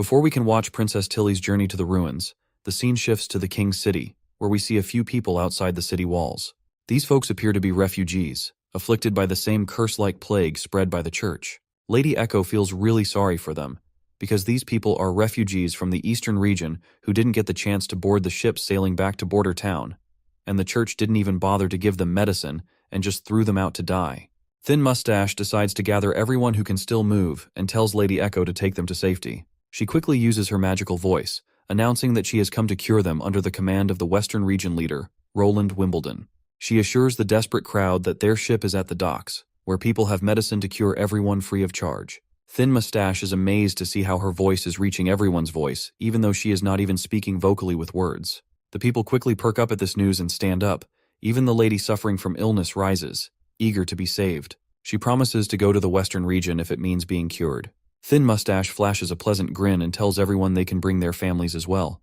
Before we can watch Princess Tilly's journey to the ruins, the scene shifts to the king's city, where we see a few people outside the city walls. These folks appear to be refugees, afflicted by the same curse-like plague spread by the church. Lady Echo feels really sorry for them, because these people are refugees from the eastern region who didn't get the chance to board the ships sailing back to Border Town, and the church didn't even bother to give them medicine and just threw them out to die. Thin Mustache decides to gather everyone who can still move and tells Lady Echo to take them to safety. She quickly uses her magical voice, announcing that she has come to cure them under the command of the Western Region leader, Roland Wimbledon. She assures the desperate crowd that their ship is at the docks, where people have medicine to cure everyone free of charge. Thin Mustache is amazed to see how her voice is reaching everyone's voice, even though she is not even speaking vocally with words. The people quickly perk up at this news and stand up. Even the lady suffering from illness rises, eager to be saved. She promises to go to the Western Region if it means being cured. Thin Mustache flashes a pleasant grin and tells everyone they can bring their families as well.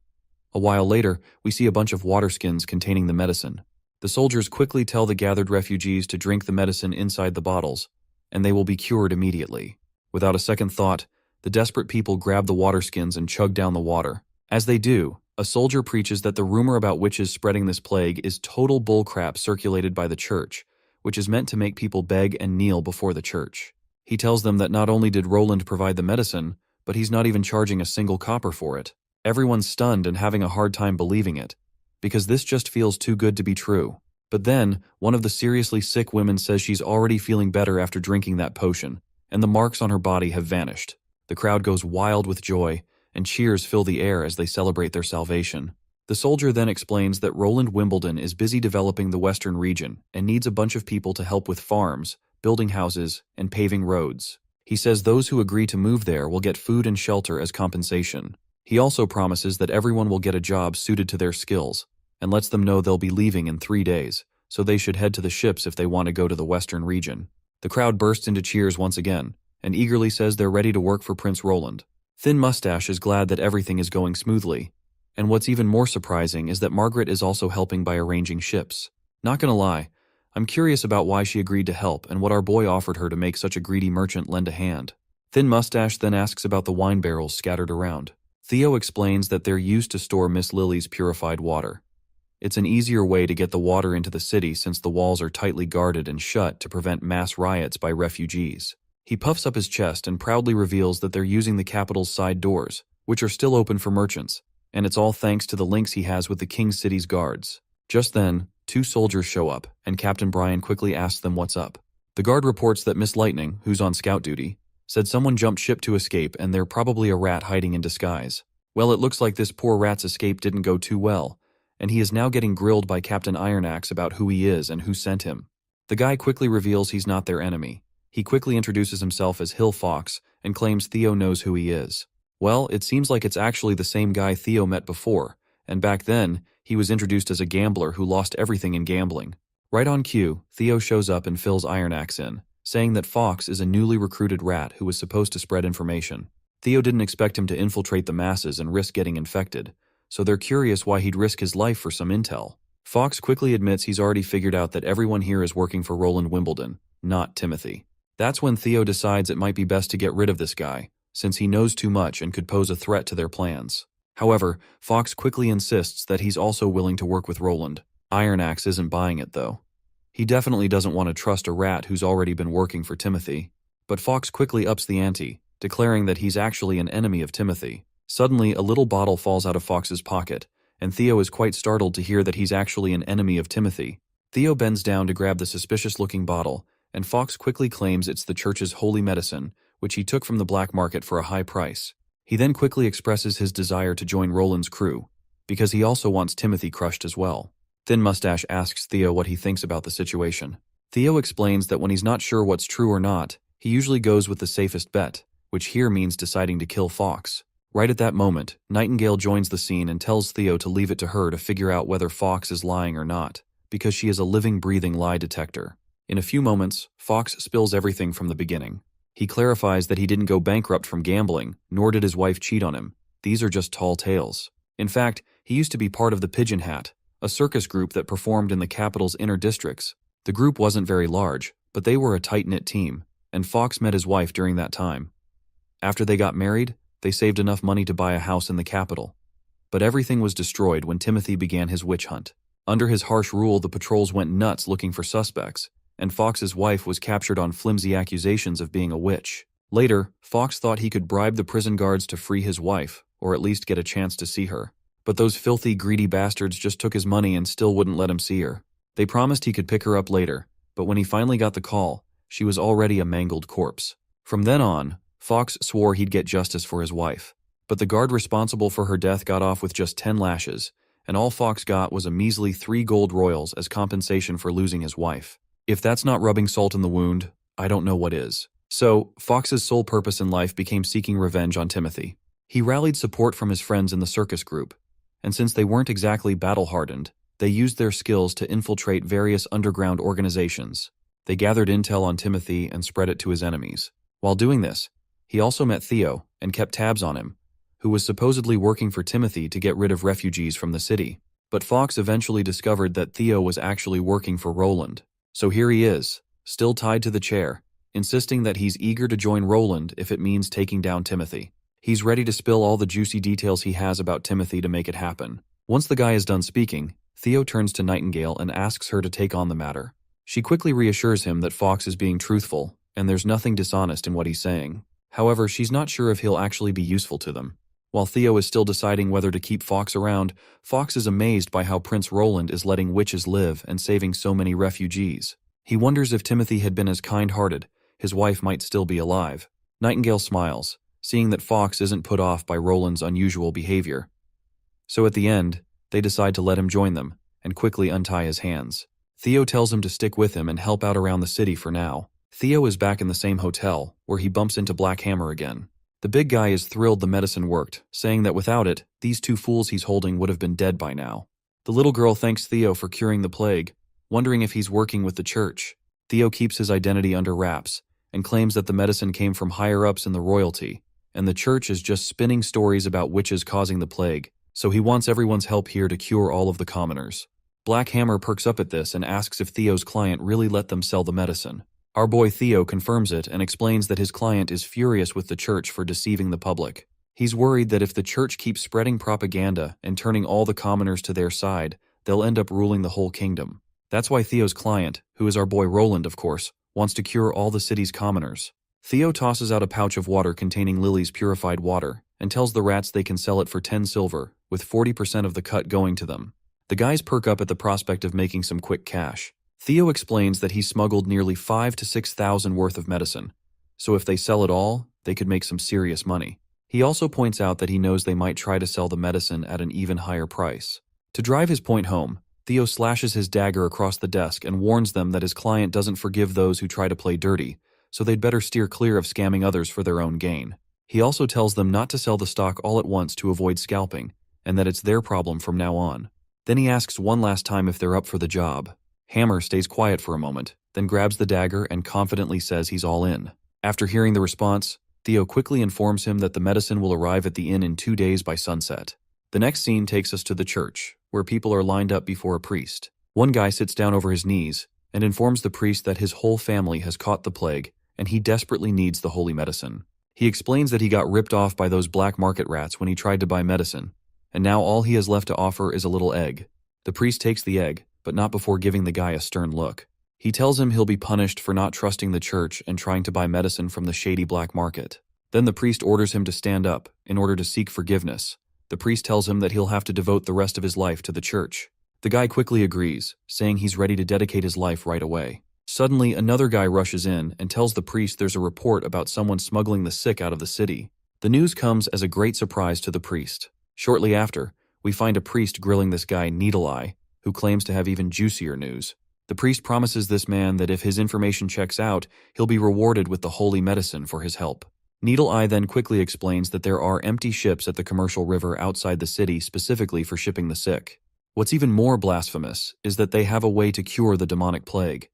A while later, we see a bunch of water skins containing the medicine. The soldiers quickly tell the gathered refugees to drink the medicine inside the bottles, and they will be cured immediately. Without a second thought, the desperate people grab the water skins and chug down the water. As they do, a soldier preaches that the rumor about witches spreading this plague is total bullcrap circulated by the church, which is meant to make people beg and kneel before the church. He tells them that not only did Roland provide the medicine, but he's not even charging a single copper for it. Everyone's stunned and having a hard time believing it, because this just feels too good to be true. But then, one of the seriously sick women says she's already feeling better after drinking that potion, and the marks on her body have vanished. The crowd goes wild with joy, and cheers fill the air as they celebrate their salvation. The soldier then explains that Roland Wimbledon is busy developing the Western region and needs a bunch of people to help with farms, building houses, and paving roads. He says those who agree to move there will get food and shelter as compensation. He also promises that everyone will get a job suited to their skills, and lets them know they'll be leaving in 3 days, so they should head to the ships if they want to go to the Western region. The crowd bursts into cheers once again, and eagerly says they're ready to work for Prince Roland. Thin Mustache is glad that everything is going smoothly, and what's even more surprising is that Margaret is also helping by arranging ships. Not gonna lie, I'm curious about why she agreed to help and what our boy offered her to make such a greedy merchant lend a hand. Thin Mustache then asks about the wine barrels scattered around. Theo explains that they're used to store Miss Lily's purified water. It's an easier way to get the water into the city since the walls are tightly guarded and shut to prevent mass riots by refugees. He puffs up his chest and proudly reveals that they're using the capital's side doors, which are still open for merchants, and it's all thanks to the links he has with the King's City's guards. Just then, 2 soldiers show up, and Captain Brian quickly asks them what's up. The guard reports that Miss Lightning, who's on scout duty, said someone jumped ship to escape and they're probably a rat hiding in disguise. Well, it looks like this poor rat's escape didn't go too well, and he is now getting grilled by Captain Ironaxe about who he is and who sent him. The guy quickly reveals he's not their enemy. He quickly introduces himself as Hill Fox and claims Theo knows who he is. Well, it seems like it's actually the same guy Theo met before, and back then, he was introduced as a gambler who lost everything in gambling. Right on cue, Theo shows up and fills Ironaxe in, saying that Fox is a newly recruited rat who was supposed to spread information. Theo didn't expect him to infiltrate the masses and risk getting infected, so they're curious why he'd risk his life for some intel. Fox quickly admits he's already figured out that everyone here is working for Roland Wimbledon, not Timothy. That's when Theo decides it might be best to get rid of this guy, since he knows too much and could pose a threat to their plans. However, Fox quickly insists that he's also willing to work with Roland. Ironaxe isn't buying it, though. He definitely doesn't want to trust a rat who's already been working for Timothy. But Fox quickly ups the ante, declaring that he's actually an enemy of Timothy. Suddenly, a little bottle falls out of Fox's pocket, and Theo is quite startled to hear that he's actually an enemy of Timothy. Theo bends down to grab the suspicious-looking bottle, and Fox quickly claims it's the church's holy medicine, which he took from the black market for a high price. He then quickly expresses his desire to join Roland's crew, because he also wants Timothy crushed as well. Thin Mustache asks Theo what he thinks about the situation. Theo explains that when he's not sure what's true or not, he usually goes with the safest bet, which here means deciding to kill Fox. Right at that moment, Nightingale joins the scene and tells Theo to leave it to her to figure out whether Fox is lying or not, because she is a living, breathing lie detector. In a few moments, Fox spills everything from the beginning. He clarifies that he didn't go bankrupt from gambling, nor did his wife cheat on him. These are just tall tales. In fact, he used to be part of the Pigeon Hat, a circus group that performed in the capital's inner districts. The group wasn't very large, but they were a tight-knit team, and Fox met his wife during that time. After they got married, they saved enough money to buy a house in the capital. But everything was destroyed when Timothy began his witch hunt. Under his harsh rule, the patrols went nuts looking for suspects, and Fox's wife was captured on flimsy accusations of being a witch. Later, Fox thought he could bribe the prison guards to free his wife, or at least get a chance to see her. But those filthy, greedy bastards just took his money and still wouldn't let him see her. They promised he could pick her up later, but when he finally got the call, she was already a mangled corpse. From then on, Fox swore he'd get justice for his wife. But the guard responsible for her death got off with just 10 lashes, and all Fox got was a measly 3 gold royals as compensation for losing his wife. If that's not rubbing salt in the wound, I don't know what is. So, Fox's sole purpose in life became seeking revenge on Timothy. He rallied support from his friends in the circus group, and since they weren't exactly battle-hardened, they used their skills to infiltrate various underground organizations. They gathered intel on Timothy and spread it to his enemies. While doing this, he also met Theo and kept tabs on him, who was supposedly working for Timothy to get rid of refugees from the city. But Fox eventually discovered that Theo was actually working for Roland. So here he is, still tied to the chair, insisting that he's eager to join Roland if it means taking down Timothy. He's ready to spill all the juicy details he has about Timothy to make it happen. Once the guy is done speaking, Theo turns to Nightingale and asks her to take on the matter. She quickly reassures him that Fox is being truthful, and there's nothing dishonest in what he's saying. However, she's not sure if he'll actually be useful to them. While Theo is still deciding whether to keep Fox around, Fox is amazed by how Prince Roland is letting witches live and saving so many refugees. He wonders if Timothy had been as kind-hearted, his wife might still be alive. Nightingale smiles, seeing that Fox isn't put off by Roland's unusual behavior. So at the end, they decide to let him join them, and quickly untie his hands. Theo tells him to stick with him and help out around the city for now. Theo is back in the same hotel, where he bumps into Black Hammer again. The big guy is thrilled the medicine worked, saying that without it, these 2 fools he's holding would have been dead by now. The little girl thanks Theo for curing the plague, wondering if he's working with the church. Theo keeps his identity under wraps, and claims that the medicine came from higher-ups in the royalty, and the church is just spinning stories about witches causing the plague, so he wants everyone's help here to cure all of the commoners. Black Hammer perks up at this and asks if Theo's client really let them sell the medicine. Our boy Theo confirms it and explains that his client is furious with the church for deceiving the public. He's worried that if the church keeps spreading propaganda and turning all the commoners to their side, they'll end up ruling the whole kingdom. That's why Theo's client, who is our boy Roland of course, wants to cure all the city's commoners. Theo tosses out a pouch of water containing Lily's purified water and tells the rats they can sell it for 10 silver, with 40% of the cut going to them. The guys perk up at the prospect of making some quick cash. Theo explains that he smuggled nearly 5,000 to 6,000 worth of medicine, so if they sell it all, they could make some serious money. He also points out that he knows they might try to sell the medicine at an even higher price. To drive his point home, Theo slashes his dagger across the desk and warns them that his client doesn't forgive those who try to play dirty, so they'd better steer clear of scamming others for their own gain. He also tells them not to sell the stock all at once to avoid scalping, and that it's their problem from now on. Then he asks one last time if they're up for the job. Hammer stays quiet for a moment, then grabs the dagger and confidently says he's all in. After hearing the response, Theo quickly informs him that the medicine will arrive at the inn in 2 days by sunset. The next scene takes us to the church, where people are lined up before a priest. One guy sits down over his knees and informs the priest that his whole family has caught the plague and he desperately needs the holy medicine. He explains that he got ripped off by those black market rats when he tried to buy medicine, and now all he has left to offer is a little egg. The priest takes the egg, but not before giving the guy a stern look. He tells him he'll be punished for not trusting the church and trying to buy medicine from the shady black market. Then the priest orders him to stand up in order to seek forgiveness. The priest tells him that he'll have to devote the rest of his life to the church. The guy quickly agrees, saying he's ready to dedicate his life right away. Suddenly, another guy rushes in and tells the priest there's a report about someone smuggling the sick out of the city. The news comes as a great surprise to the priest. Shortly after, we find a priest grilling this guy Needle Eye, who claims to have even juicier news. The priest promises this man that if his information checks out, he'll be rewarded with the holy medicine for his help. Needle Eye then quickly explains that there are empty ships at the commercial river outside the city specifically for shipping the sick. What's even more blasphemous is that they have a way to cure the demonic plague.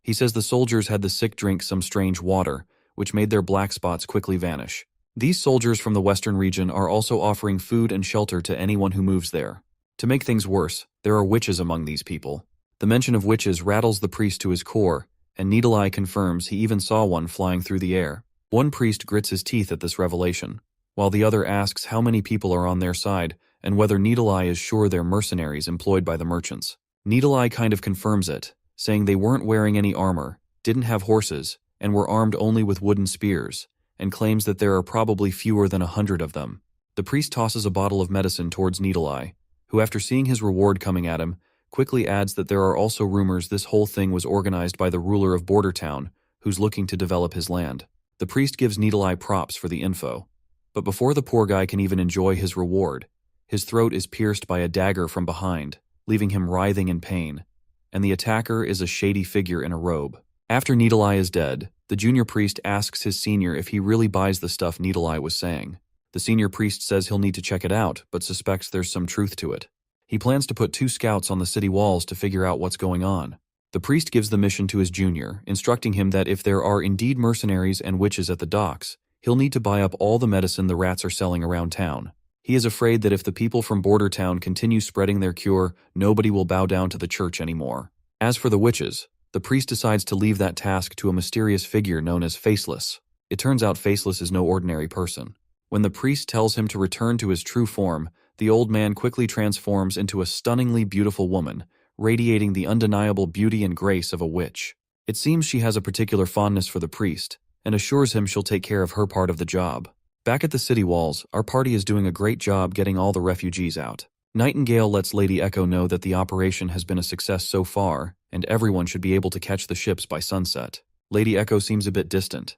He says the soldiers had the sick drink some strange water, which made their black spots quickly vanish. These soldiers from the western region are also offering food and shelter to anyone who moves there. To make things worse, there are witches among these people. The mention of witches rattles the priest to his core, and Needle Eye confirms he even saw one flying through the air. One priest grits his teeth at this revelation, while the other asks how many people are on their side and whether Needle Eye is sure they're mercenaries employed by the merchants. Needle Eye kind of confirms it, saying they weren't wearing any armor, didn't have horses, and were armed only with wooden spears, and claims that there are probably fewer than 100 of them. The priest tosses a bottle of medicine towards Needle Eye, who after seeing his reward coming at him, quickly adds that there are also rumors this whole thing was organized by the ruler of Border Town, who's looking to develop his land. The priest gives Needle Eye props for the info. But before the poor guy can even enjoy his reward, his throat is pierced by a dagger from behind, leaving him writhing in pain, and the attacker is a shady figure in a robe. After Needle Eye is dead, the junior priest asks his senior if he really buys the stuff Needle Eye was saying. The senior priest says he'll need to check it out, but suspects there's some truth to it. He plans to put 2 scouts on the city walls to figure out what's going on. The priest gives the mission to his junior, instructing him that if there are indeed mercenaries and witches at the docks, he'll need to buy up all the medicine the rats are selling around town. He is afraid that if the people from Border Town continue spreading their cure, nobody will bow down to the church anymore. As for the witches, the priest decides to leave that task to a mysterious figure known as Faceless. It turns out Faceless is no ordinary person. When the priest tells him to return to his true form, the old man quickly transforms into a stunningly beautiful woman, radiating the undeniable beauty and grace of a witch. It seems she has a particular fondness for the priest, and assures him she'll take care of her part of the job. Back at the city walls, our party is doing a great job getting all the refugees out. Nightingale lets Lady Echo know that the operation has been a success so far, and everyone should be able to catch the ships by sunset. Lady Echo seems a bit distant.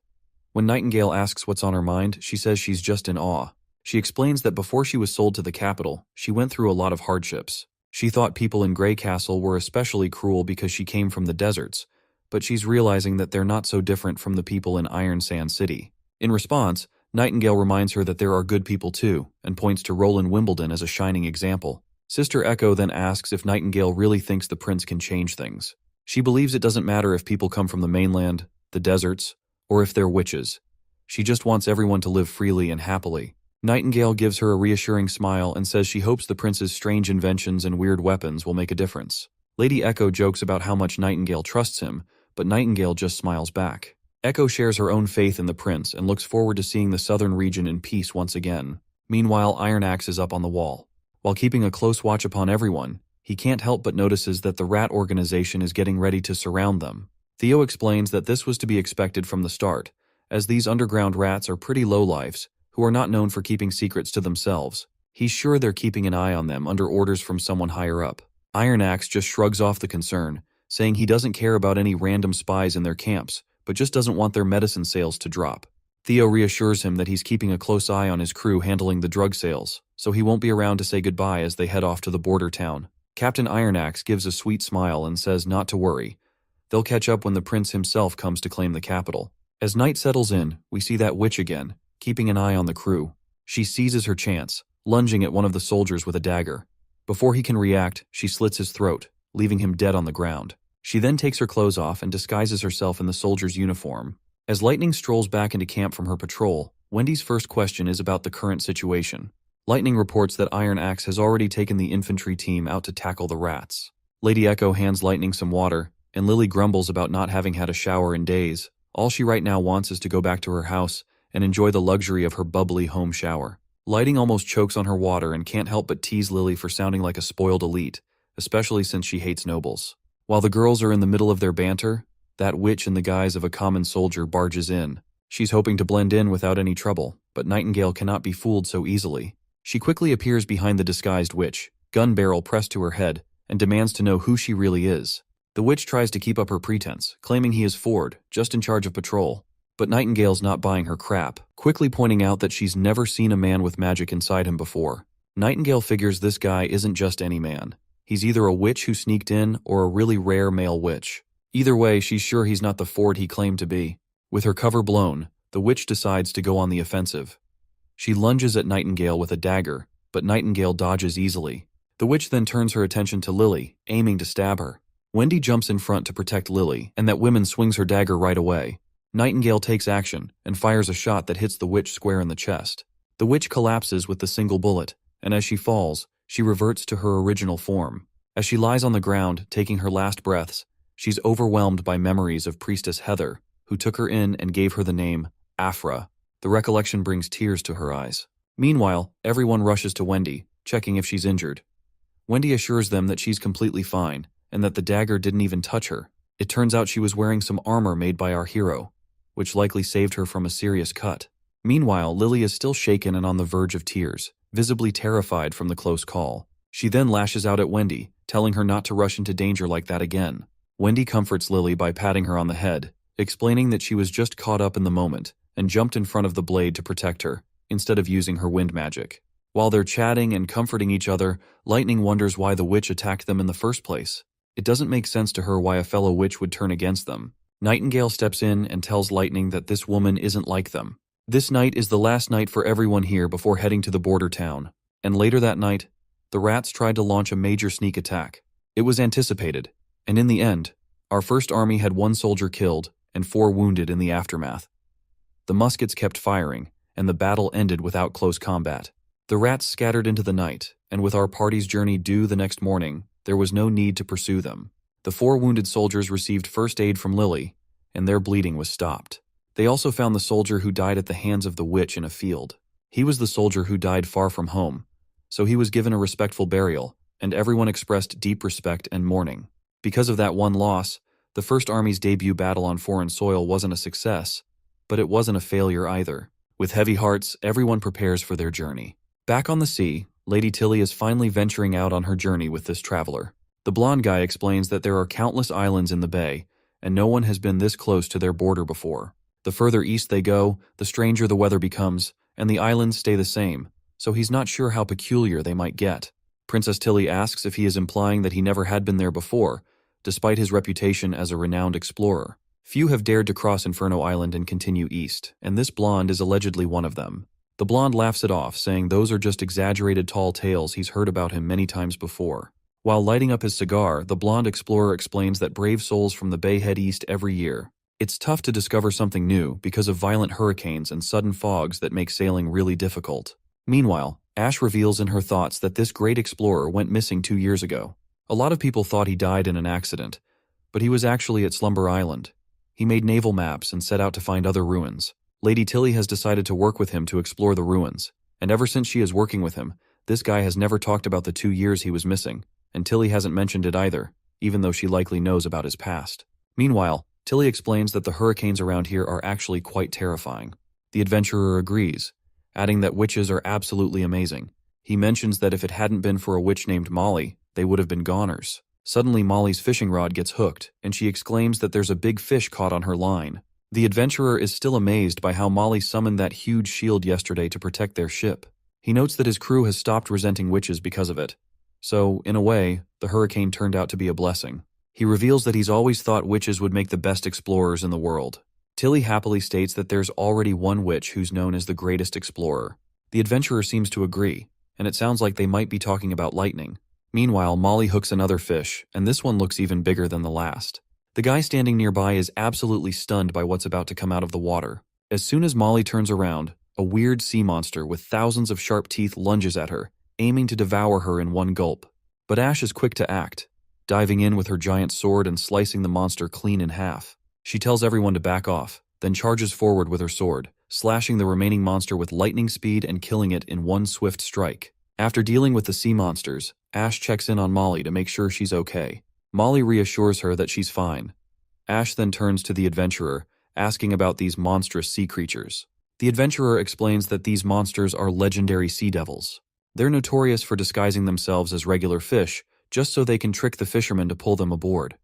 When Nightingale asks what's on her mind, she says she's just in awe. She explains that before she was sold to the capital, she went through a lot of hardships. She thought people in Grey Castle were especially cruel because she came from the deserts, but she's realizing that they're not so different from the people in Iron Sand City. In response, Nightingale reminds her that there are good people too, and points to Roland Wimbledon as a shining example. Sister Echo then asks if Nightingale really thinks the prince can change things. She believes it doesn't matter if people come from the mainland, the deserts, or if they're witches. She just wants everyone to live freely and happily. Nightingale gives her a reassuring smile and says she hopes the prince's strange inventions and weird weapons will make a difference. Lady Echo jokes about how much Nightingale trusts him, but Nightingale just smiles back. Echo shares her own faith in the prince and looks forward to seeing the southern region in peace once again. Meanwhile, Iron Axe is up on the wall. While keeping a close watch upon everyone, he can't help but notices that the rat organization is getting ready to surround them. Theo explains that this was to be expected from the start, as these underground rats are pretty lowlifes, who are not known for keeping secrets to themselves. He's sure they're keeping an eye on them under orders from someone higher up. Iron Axe just shrugs off the concern, saying he doesn't care about any random spies in their camps, but just doesn't want their medicine sales to drop. Theo reassures him that he's keeping a close eye on his crew handling the drug sales, so he won't be around to say goodbye as they head off to the border town. Captain Iron Axe gives a sweet smile and says not to worry. They'll catch up when the prince himself comes to claim the capital. As night settles in, we see that witch again, keeping an eye on the crew. She seizes her chance, lunging at one of the soldiers with a dagger. Before he can react, she slits his throat, leaving him dead on the ground. She then takes her clothes off and disguises herself in the soldier's uniform. As Lightning strolls back into camp from her patrol, Wendy's first question is about the current situation. Lightning reports that Iron Axe has already taken the infantry team out to tackle the rats. Lady Echo hands Lightning some water, and Lily grumbles about not having had a shower in days. All she right now wants is to go back to her house and enjoy the luxury of her bubbly home shower. Lightning almost chokes on her water and can't help but tease Lily for sounding like a spoiled elite, especially since she hates nobles. While the girls are in the middle of their banter, that witch in the guise of a common soldier barges in. She's hoping to blend in without any trouble, but Nightingale cannot be fooled so easily. She quickly appears behind the disguised witch, gun barrel pressed to her head, and demands to know who she really is. The witch tries to keep up her pretense, claiming he is Ford, just in charge of patrol. But Nightingale's not buying her crap, quickly pointing out that she's never seen a man with magic inside him before. Nightingale figures this guy isn't just any man. He's either a witch who sneaked in or a really rare male witch. Either way, she's sure he's not the Ford he claimed to be. With her cover blown, the witch decides to go on the offensive. She lunges at Nightingale with a dagger, but Nightingale dodges easily. The witch then turns her attention to Lily, aiming to stab her. Wendy jumps in front to protect Lily, and that woman swings her dagger right away. Nightingale takes action and fires a shot that hits the witch square in the chest. The witch collapses with the single bullet, and as she falls, she reverts to her original form. As she lies on the ground, taking her last breaths, she's overwhelmed by memories of Priestess Heather, who took her in and gave her the name Afra. The recollection brings tears to her eyes. Meanwhile, everyone rushes to Wendy, checking if she's injured. Wendy assures them that she's completely fine, and that the dagger didn't even touch her. It turns out she was wearing some armor made by our hero, which likely saved her from a serious cut. Meanwhile, Lily is still shaken and on the verge of tears, visibly terrified from the close call. She then lashes out at Wendy, telling her not to rush into danger like that again. Wendy comforts Lily by patting her on the head, explaining that she was just caught up in the moment and jumped in front of the blade to protect her, instead of using her wind magic. While they're chatting and comforting each other, Lightning wonders why the witch attacked them in the first place. It doesn't make sense to her why a fellow witch would turn against them. Nightingale steps in and tells Lightning that this woman isn't like them. This night is the last night for everyone here before heading to the border town. And later that night, the rats tried to launch a major sneak attack. It was anticipated, and in the end, our first army had 1 soldier killed and 4 wounded in the aftermath. The muskets kept firing, and the battle ended without close combat. The rats scattered into the night, and with our party's journey due the next morning, there was no need to pursue them. The 4 wounded soldiers received first aid from Lily, and their bleeding was stopped. They also found the soldier who died at the hands of the witch in a field. He was the soldier who died far from home, so he was given a respectful burial, and everyone expressed deep respect and mourning. Because of that one loss, the First Army's debut battle on foreign soil wasn't a success, but it wasn't a failure either. With heavy hearts, everyone prepares for their journey. Back on the sea, Lady Tilly is finally venturing out on her journey with this traveler. The blonde guy explains that there are countless islands in the bay, and no one has been this close to their border before. The further east they go, the stranger the weather becomes, and the islands stay the same, so he's not sure how peculiar they might get. Princess Tilly asks if he is implying that he never had been there before, despite his reputation as a renowned explorer. Few have dared to cross Inferno Island and continue east, and this blonde is allegedly one of them. The blonde laughs it off, saying those are just exaggerated tall tales he's heard about him many times before. While lighting up his cigar, the blonde explorer explains that brave souls from the bay head east every year. It's tough to discover something new because of violent hurricanes and sudden fogs that make sailing really difficult. Meanwhile, Ash reveals in her thoughts that this great explorer went missing 2 years ago. A lot of people thought he died in an accident, but he was actually at Slumber Island. He made naval maps and set out to find other ruins. Lady Tilly has decided to work with him to explore the ruins, and ever since she is working with him, this guy has never talked about the 2 years he was missing, and Tilly hasn't mentioned it either, even though she likely knows about his past. Meanwhile, Tilly explains that the hurricanes around here are actually quite terrifying. The adventurer agrees, adding that witches are absolutely amazing. He mentions that if it hadn't been for a witch named Molly, they would have been goners. Suddenly Molly's fishing rod gets hooked, and she exclaims that there's a big fish caught on her line. The adventurer is still amazed by how Molly summoned that huge shield yesterday to protect their ship. He notes that his crew has stopped resenting witches because of it. So, in a way, the hurricane turned out to be a blessing. He reveals that he's always thought witches would make the best explorers in the world. Tilly happily states that there's already one witch who's known as the greatest explorer. The adventurer seems to agree, and it sounds like they might be talking about lightning. Meanwhile, Molly hooks another fish, and this one looks even bigger than the last. The guy standing nearby is absolutely stunned by what's about to come out of the water. As soon as Molly turns around, a weird sea monster with thousands of sharp teeth lunges at her, aiming to devour her in one gulp. But Ash is quick to act, diving in with her giant sword and slicing the monster clean in half. She tells everyone to back off, then charges forward with her sword, slashing the remaining monster with lightning speed and killing it in one swift strike. After dealing with the sea monsters, Ash checks in on Molly to make sure she's okay. Molly reassures her that she's fine. Ash then turns to the adventurer, asking about these monstrous sea creatures. The adventurer explains that these monsters are legendary sea devils. They're notorious for disguising themselves as regular fish, just so they can trick the fishermen to pull them aboard.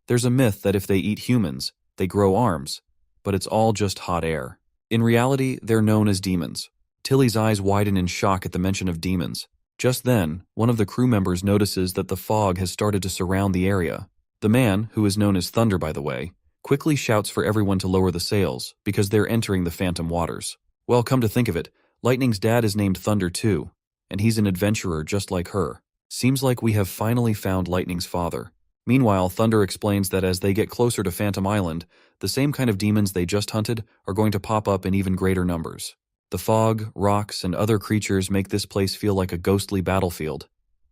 There's a myth that if they eat humans, they grow arms, but it's all just hot air. In reality, they're known as demons. Tilly's eyes widen in shock at the mention of demons. Just then, one of the crew members notices that the fog has started to surround the area. The man, who is known as Thunder by the way, quickly shouts for everyone to lower the sails because they're entering the phantom waters. Well, come to think of it, Lightning's dad is named Thunder too, and he's an adventurer just like her. Seems like we have finally found Lightning's father. Meanwhile, Thunder explains that as they get closer to Phantom Island, the same kind of demons they just hunted are going to pop up in even greater numbers. The fog, rocks, and other creatures make this place feel like a ghostly battlefield,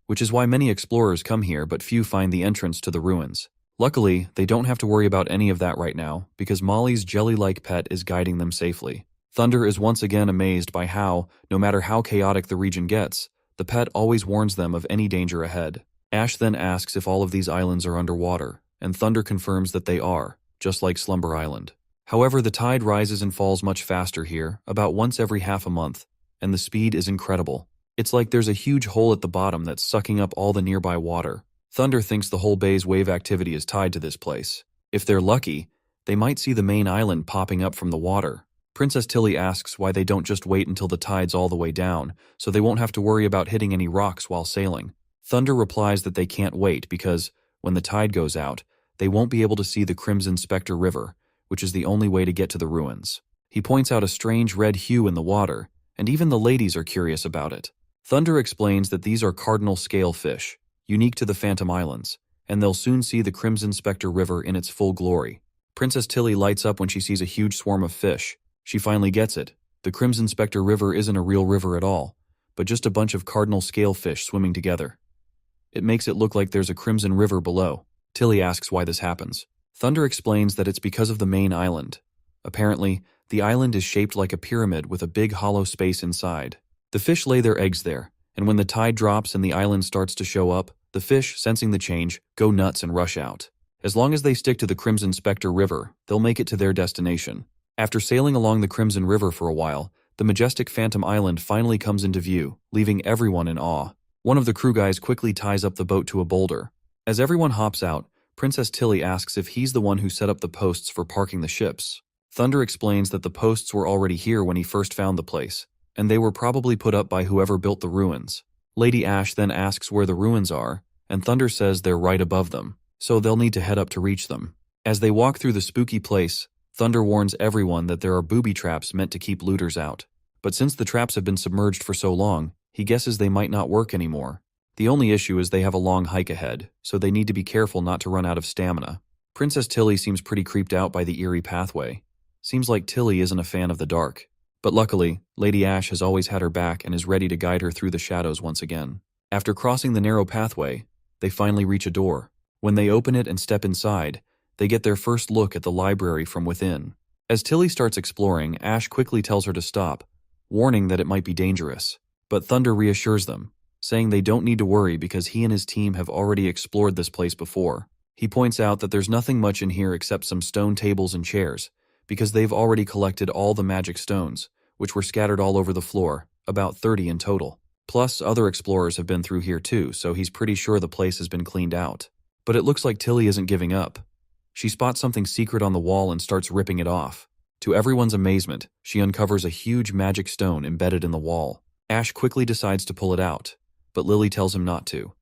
which is why many explorers come here but few find the entrance to the ruins. Luckily, they don't have to worry about any of that right now because Molly's jelly-like pet is guiding them safely. Thunder is once again amazed by how, no matter how chaotic the region gets, the pet always warns them of any danger ahead. Ash then asks if all of these islands are underwater, and Thunder confirms that they are, just like Slumber Island. However, the tide rises and falls much faster here, about once every half a month, and the speed is incredible. It's like there's a huge hole at the bottom that's sucking up all the nearby water. Thunder thinks the whole bay's wave activity is tied to this place. If they're lucky, they might see the main island popping up from the water. Princess Tilly asks why they don't just wait until the tide's all the way down, so they won't have to worry about hitting any rocks while sailing. Thunder replies that they can't wait because, when the tide goes out, they won't be able to see the Crimson Spectre River, which is the only way to get to the ruins. He points out a strange red hue in the water, and even the ladies are curious about it. Thunder explains that these are cardinal scale fish, unique to the Phantom Islands, and they'll soon see the Crimson Spectre River in its full glory. Princess Tilly lights up when she sees a huge swarm of fish. She finally gets it. The Crimson Spectre River isn't a real river at all, but just a bunch of cardinal scale fish swimming together. It makes it look like there's a crimson river below. Tilly asks why this happens. Thunder explains that it's because of the main island. Apparently, the island is shaped like a pyramid with a big hollow space inside. The fish lay their eggs there, and when the tide drops and the island starts to show up, the fish, sensing the change, go nuts and rush out. As long as they stick to the Crimson Spectre River, they'll make it to their destination. After sailing along the Crimson River for a while, the majestic Phantom Island finally comes into view, leaving everyone in awe. One of the crew guys quickly ties up the boat to a boulder. As everyone hops out, Princess Tilly asks if he's the one who set up the posts for parking the ships. Thunder explains that the posts were already here when he first found the place, and they were probably put up by whoever built the ruins. Lady Ash then asks where the ruins are, and Thunder says they're right above them, so they'll need to head up to reach them. As they walk through the spooky place, Thunder warns everyone that there are booby traps meant to keep looters out. But since the traps have been submerged for so long, he guesses they might not work anymore. The only issue is they have a long hike ahead, so they need to be careful not to run out of stamina. Princess Tilly seems pretty creeped out by the eerie pathway. Seems like Tilly isn't a fan of the dark. But luckily, Lady Ash has always had her back and is ready to guide her through the shadows once again. After crossing the narrow pathway, they finally reach a door. When they open it and step inside, they get their first look at the library from within. As Tilly starts exploring, Ash quickly tells her to stop, warning that it might be dangerous. But Thunder reassures them, saying they don't need to worry because he and his team have already explored this place before. He points out that there's nothing much in here except some stone tables and chairs, because they've already collected all the magic stones, which were scattered all over the floor, about 30 in total. Plus, other explorers have been through here too, so he's pretty sure the place has been cleaned out. But it looks like Tilly isn't giving up. She spots something secret on the wall and starts ripping it off. To everyone's amazement, she uncovers a huge magic stone embedded in the wall. Ash quickly decides to pull it out, but Lily tells him not to.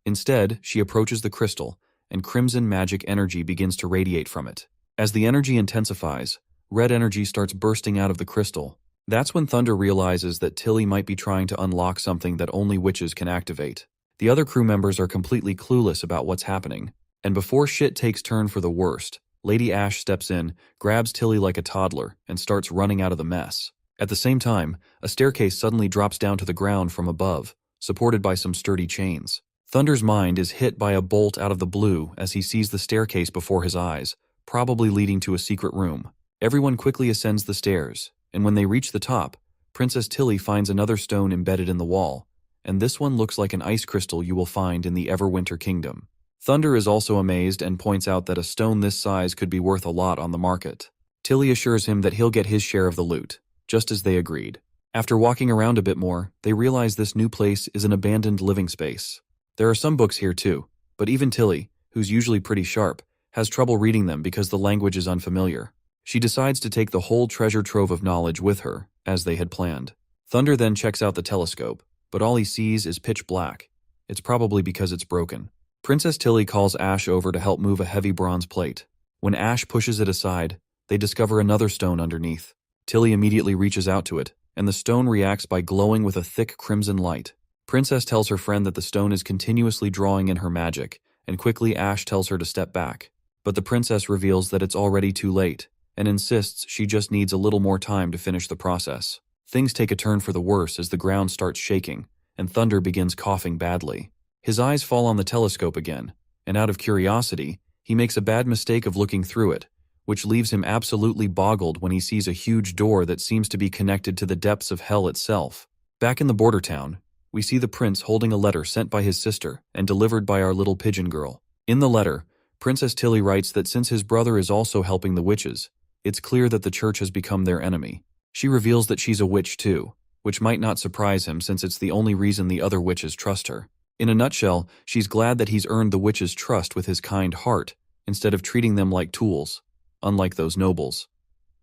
Instead, she approaches the crystal, and crimson magic energy begins to radiate from it. As the energy intensifies, red energy starts bursting out of the crystal. That's when Thunder realizes that Tilly might be trying to unlock something that only witches can activate. The other crew members are completely clueless about what's happening, and before shit takes turn for the worst, Lady Ash steps in, grabs Tilly like a toddler, and starts running out of the mess. At the same time, a staircase suddenly drops down to the ground from above, supported by some sturdy chains. Thunder's mind is hit by a bolt out of the blue as he sees the staircase before his eyes, probably leading to a secret room. Everyone quickly ascends the stairs, and when they reach the top, Princess Tilly finds another stone embedded in the wall, and this one looks like an ice crystal you will find in the Everwinter Kingdom. Thunder is also amazed and points out that a stone this size could be worth a lot on the market. Tilly assures him that he'll get his share of the loot, just as they agreed. After walking around a bit more, they realize this new place is an abandoned living space. There are some books here too, but even Tilly, who's usually pretty sharp, has trouble reading them because the language is unfamiliar. She decides to take the whole treasure trove of knowledge with her, as they had planned. Thunder then checks out the telescope, but all he sees is pitch black. It's probably because it's broken. Princess Tilly calls Ash over to help move a heavy bronze plate. When Ash pushes it aside, they discover another stone underneath. Tilly immediately reaches out to it, and the stone reacts by glowing with a thick crimson light. Princess tells her friend that the stone is continuously drawing in her magic, and quickly Ash tells her to step back. But the princess reveals that it's already too late, and insists she just needs a little more time to finish the process. Things take a turn for the worse as the ground starts shaking, and Thunder begins coughing badly. His eyes fall on the telescope again, and out of curiosity, he makes a bad mistake of looking through it, which leaves him absolutely boggled when he sees a huge door that seems to be connected to the depths of hell itself. Back in the border town, we see the prince holding a letter sent by his sister and delivered by our little pigeon girl. In the letter, Princess Tilly writes that since his brother is also helping the witches, it's clear that the church has become their enemy. She reveals that she's a witch too, which might not surprise him since it's the only reason the other witches trust her. In a nutshell, she's glad that he's earned the witches' trust with his kind heart, instead of treating them like tools, unlike those nobles.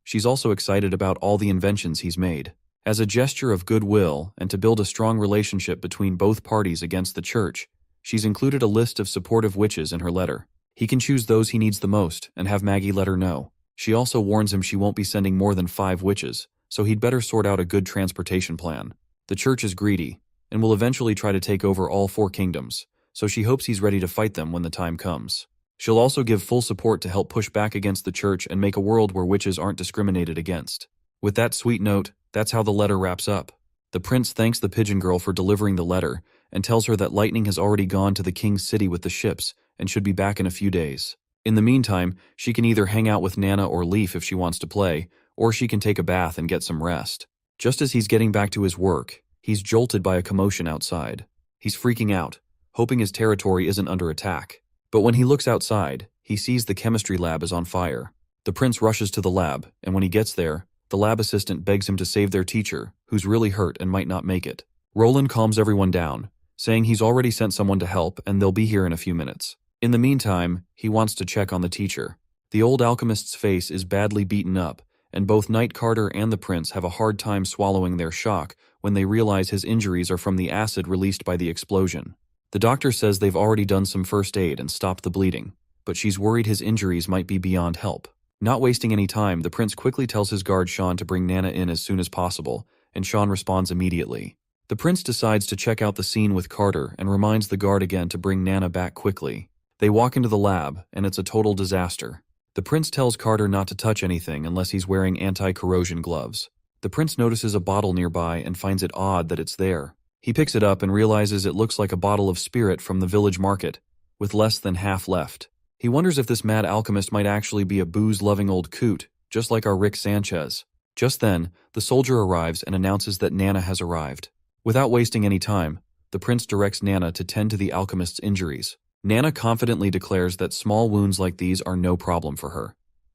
She's also excited about all the inventions he's made. As a gesture of goodwill and to build a strong relationship between both parties against the church, she's included a list of supportive witches in her letter. He can choose those he needs the most and have Maggie let her know. She also warns him she won't be sending more than 5 witches, so he'd better sort out a good transportation plan. The church is greedy, and will eventually try to take over all 4 kingdoms, so she hopes he's ready to fight them when the time comes. She'll also give full support to help push back against the church and make a world where witches aren't discriminated against. With that sweet note, that's how the letter wraps up. The prince thanks the pigeon girl for delivering the letter and tells her that lightning has already gone to the king's city with the ships and should be back in a few days. In the meantime, she can either hang out with Nana or Leaf if she wants to play, or she can take a bath and get some rest. Just as he's getting back to his work, he's jolted by a commotion outside. He's freaking out, hoping his territory isn't under attack. But when he looks outside, he sees the chemistry lab is on fire. The prince rushes to the lab, and when he gets there, the lab assistant begs him to save their teacher, who's really hurt and might not make it. Roland calms everyone down, saying he's already sent someone to help and they'll be here in a few minutes. In the meantime, he wants to check on the teacher. The old alchemist's face is badly beaten up, and both Knight Carter and the prince have a hard time swallowing their shock when they realize his injuries are from the acid released by the explosion. The doctor says they've already done some first aid and stopped the bleeding, but she's worried his injuries might be beyond help. Not wasting any time, the prince quickly tells his guard Sean to bring Nana in as soon as possible, and Sean responds immediately. The prince decides to check out the scene with Carter and reminds the guard again to bring Nana back quickly. They walk into the lab, and it's a total disaster. The prince tells Carter not to touch anything unless he's wearing anti-corrosion gloves. The prince notices a bottle nearby and finds it odd that it's there. He picks it up and realizes it looks like a bottle of spirit from the village market, with less than half left. He wonders if this mad alchemist might actually be a booze-loving old coot, just like our Rick Sanchez. Just then, the soldier arrives and announces that Nana has arrived. Without wasting any time, the prince directs Nana to tend to the alchemist's injuries. Nana confidently declares that small wounds like these are no problem for her.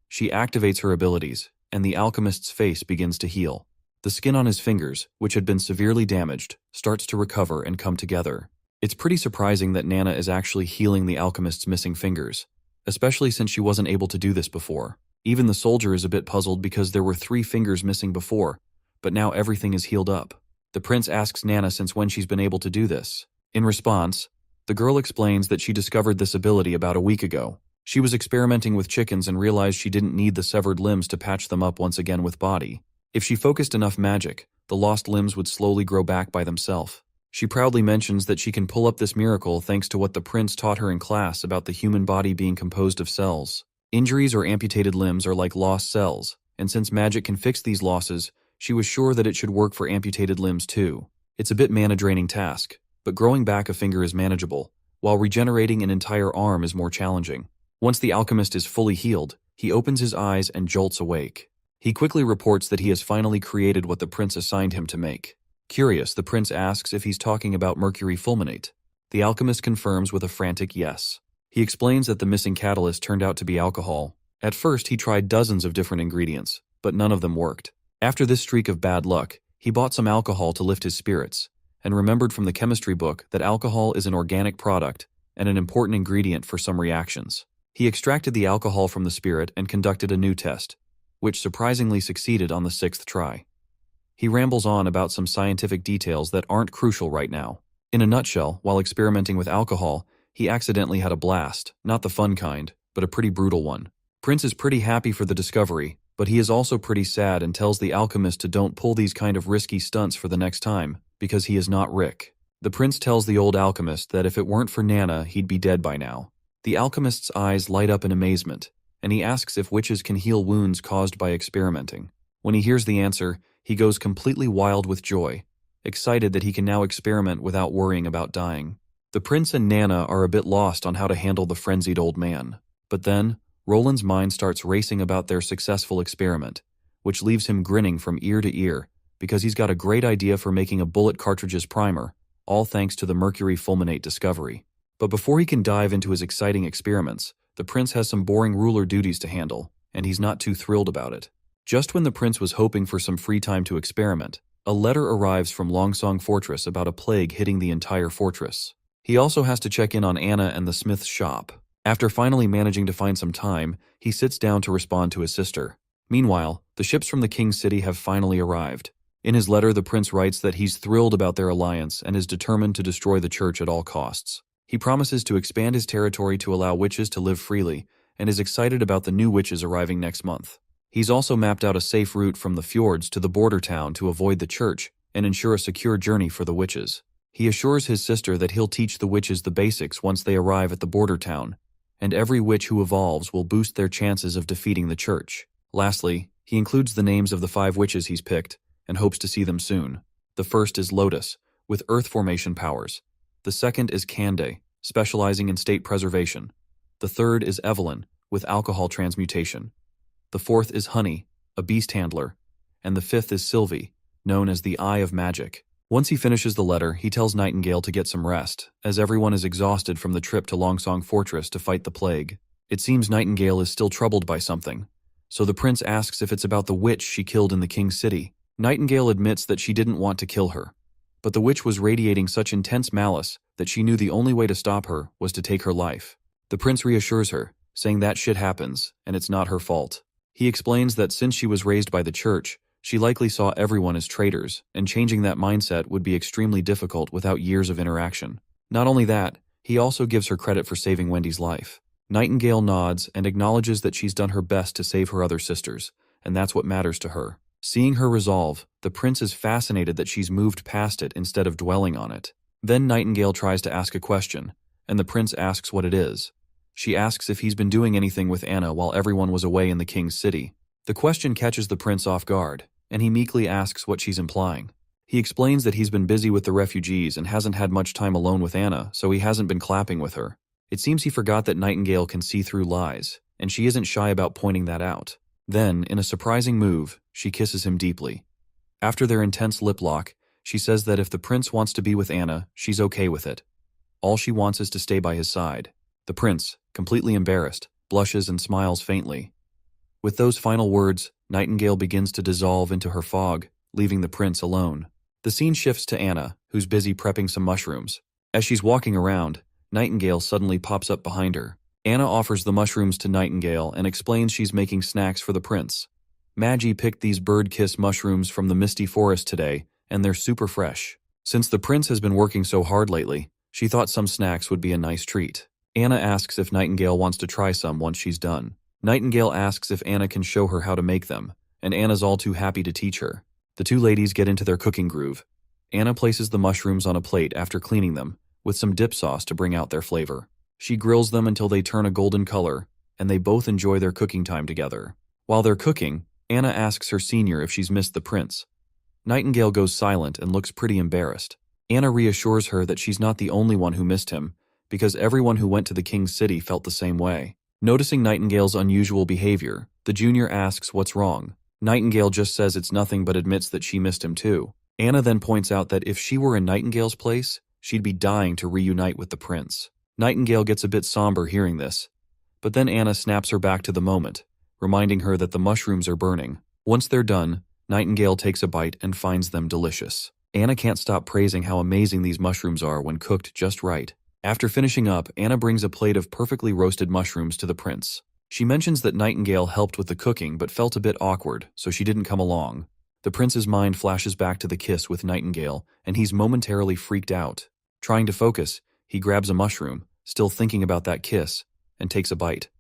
She activates her abilities, and the alchemist's face begins to heal. The skin on his fingers, which had been severely damaged, starts to recover and come together. It's pretty surprising that Nana is actually healing the alchemist's missing fingers, especially since she wasn't able to do this before. Even the soldier is a bit puzzled because there were 3 fingers missing before, but now everything is healed up. The prince asks Nana since when she's been able to do this. In response, the girl explains that she discovered this ability about a week ago. She was experimenting with chickens and realized she didn't need the severed limbs to patch them up once again with body. If she focused enough magic, the lost limbs would slowly grow back by themselves. She proudly mentions that she can pull up this miracle thanks to what the prince taught her in class about the human body being composed of cells. Injuries or amputated limbs are like lost cells, and since magic can fix these losses, she was sure that it should work for amputated limbs too. It's a bit mana-draining task, but growing back a finger is manageable, while regenerating an entire arm is more challenging. Once the alchemist is fully healed, he opens his eyes and jolts awake. He quickly reports that he has finally created what the prince assigned him to make. Curious, the prince asks if he's talking about mercury fulminate. The alchemist confirms with a frantic yes. He explains that the missing catalyst turned out to be alcohol. At first, he tried dozens of different ingredients, but none of them worked. After this streak of bad luck, he bought some alcohol to lift his spirits, and remembered from the chemistry book that alcohol is an organic product and an important ingredient for some reactions. He extracted the alcohol from the spirit and conducted a new test, which surprisingly succeeded on the 6th try. He rambles on about some scientific details that aren't crucial right now. In a nutshell, while experimenting with alcohol, he accidentally had a blast, not the fun kind, but a pretty brutal one. Prince is pretty happy for the discovery, but he is also pretty sad and tells the alchemist to don't pull these kind of risky stunts for the next time, because he is not Rick. The prince tells the old alchemist that if it weren't for Nana, he'd be dead by now. The alchemist's eyes light up in amazement, and he asks if witches can heal wounds caused by experimenting. When he hears the answer, he goes completely wild with joy, excited that he can now experiment without worrying about dying. The prince and Nana are a bit lost on how to handle the frenzied old man. But then, Roland's mind starts racing about their successful experiment, which leaves him grinning from ear to ear because he's got a great idea for making a bullet cartridge's primer, all thanks to the mercury fulminate discovery. But before he can dive into his exciting experiments, the prince has some boring ruler duties to handle, and he's not too thrilled about it. Just when the prince was hoping for some free time to experiment, a letter arrives from Longsong Fortress about a plague hitting the entire fortress. He also has to check in on Anna and the smith's shop. After finally managing to find some time, he sits down to respond to his sister. Meanwhile, the ships from the King's City have finally arrived. In his letter, the prince writes that he's thrilled about their alliance and is determined to destroy the church at all costs. He promises to expand his territory to allow witches to live freely and is excited about the new witches arriving next month. He's also mapped out a safe route from the fjords to the border town to avoid the church and ensure a secure journey for the witches. He assures his sister that he'll teach the witches the basics once they arrive at the border town, and every witch who evolves will boost their chances of defeating the church. Lastly, he includes the names of the 5 witches he's picked and hopes to see them soon. The first is Lotus, with earth formation powers. The second is Cande, specializing in state preservation. The third is Evelyn, with alcohol transmutation. The fourth is Honey, a beast handler. And the fifth is Sylvie, known as the Eye of Magic. Once he finishes the letter, he tells Nightingale to get some rest, as everyone is exhausted from the trip to Longsong Fortress to fight the plague. It seems Nightingale is still troubled by something, so the prince asks if it's about the witch she killed in the King's City. Nightingale admits that she didn't want to kill her, but the witch was radiating such intense malice that she knew the only way to stop her was to take her life. The prince reassures her, saying that shit happens, and it's not her fault. He explains that since she was raised by the church, she likely saw everyone as traitors, and changing that mindset would be extremely difficult without years of interaction. Not only that, he also gives her credit for saving Wendy's life. Nightingale nods and acknowledges that she's done her best to save her other sisters, and that's what matters to her. Seeing her resolve, the prince is fascinated that she's moved past it instead of dwelling on it. Then Nightingale tries to ask a question, and the prince asks what it is. She asks if he's been doing anything with Anna while everyone was away in the King's City. The question catches the prince off guard, and he meekly asks what she's implying. He explains that he's been busy with the refugees and hasn't had much time alone with Anna, so he hasn't been clapping with her. It seems he forgot that Nightingale can see through lies, and she isn't shy about pointing that out. Then, in a surprising move, she kisses him deeply. After their intense lip lock, she says that if the prince wants to be with Anna, she's okay with it. All she wants is to stay by his side. The prince, completely embarrassed, blushes and smiles faintly. With those final words, Nightingale begins to dissolve into her fog, leaving the prince alone. The scene shifts to Anna, who's busy prepping some mushrooms. As she's walking around, Nightingale suddenly pops up behind her. Anna offers the mushrooms to Nightingale and explains she's making snacks for the prince. Maggie picked these bird-kiss mushrooms from the misty forest today, and they're super fresh. Since the prince has been working so hard lately, she thought some snacks would be a nice treat. Anna asks if Nightingale wants to try some once she's done. Nightingale asks if Anna can show her how to make them, and Anna's all too happy to teach her. The two ladies get into their cooking groove. Anna places the mushrooms on a plate after cleaning them, with some dip sauce to bring out their flavor. She grills them until they turn a golden color, and they both enjoy their cooking time together. While they're cooking, Anna asks her senior if she's missed the prince. Nightingale goes silent and looks pretty embarrassed. Anna reassures her that she's not the only one who missed him, because everyone who went to the King's City felt the same way. Noticing Nightingale's unusual behavior, the junior asks what's wrong. Nightingale just says it's nothing but admits that she missed him too. Anna then points out that if she were in Nightingale's place, she'd be dying to reunite with the prince. Nightingale gets a bit somber hearing this, but then Anna snaps her back to the moment, reminding her that the mushrooms are burning. Once they're done, Nightingale takes a bite and finds them delicious. Anna can't stop praising how amazing these mushrooms are when cooked just right. After finishing up, Anna brings a plate of perfectly roasted mushrooms to the prince. She mentions that Nightingale helped with the cooking but felt a bit awkward, so she didn't come along. The prince's mind flashes back to the kiss with Nightingale, and he's momentarily freaked out. Trying to focus, he grabs a mushroom, still thinking about that kiss, and takes a bite.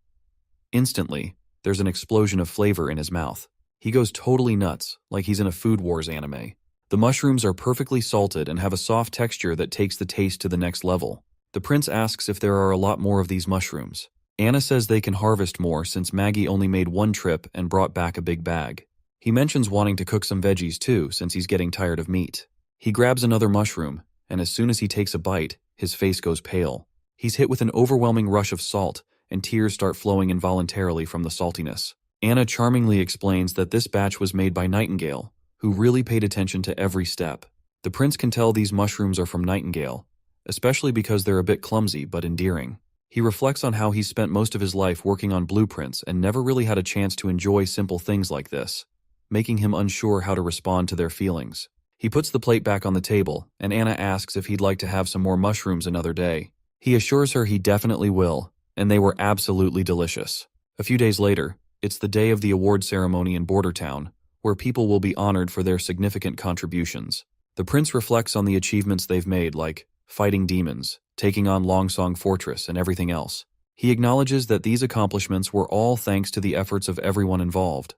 Instantly, there's an explosion of flavor in his mouth. He goes totally nuts, like he's in a Food Wars anime. The mushrooms are perfectly salted and have a soft texture that takes the taste to the next level. The prince asks if there are a lot more of these mushrooms. Anna says they can harvest more since Maggie only made one trip and brought back a big bag. He mentions wanting to cook some veggies too since he's getting tired of meat. He grabs another mushroom, and as soon as he takes a bite, his face goes pale. He's hit with an overwhelming rush of salt, and tears start flowing involuntarily from the saltiness. Anna charmingly explains that this batch was made by Nightingale, who really paid attention to every step. The prince can tell these mushrooms are from Nightingale, especially because they're a bit clumsy but endearing. He reflects on how he spent most of his life working on blueprints and never really had a chance to enjoy simple things like this, making him unsure how to respond to their feelings. He puts the plate back on the table, and Anna asks if he'd like to have some more mushrooms another day. He assures her he definitely will, and they were absolutely delicious. A few days later, it's the day of the award ceremony in Bordertown, where people will be honored for their significant contributions. The prince reflects on the achievements they've made, like fighting demons, taking on Longsong Fortress, and everything else. He acknowledges that these accomplishments were all thanks to the efforts of everyone involved.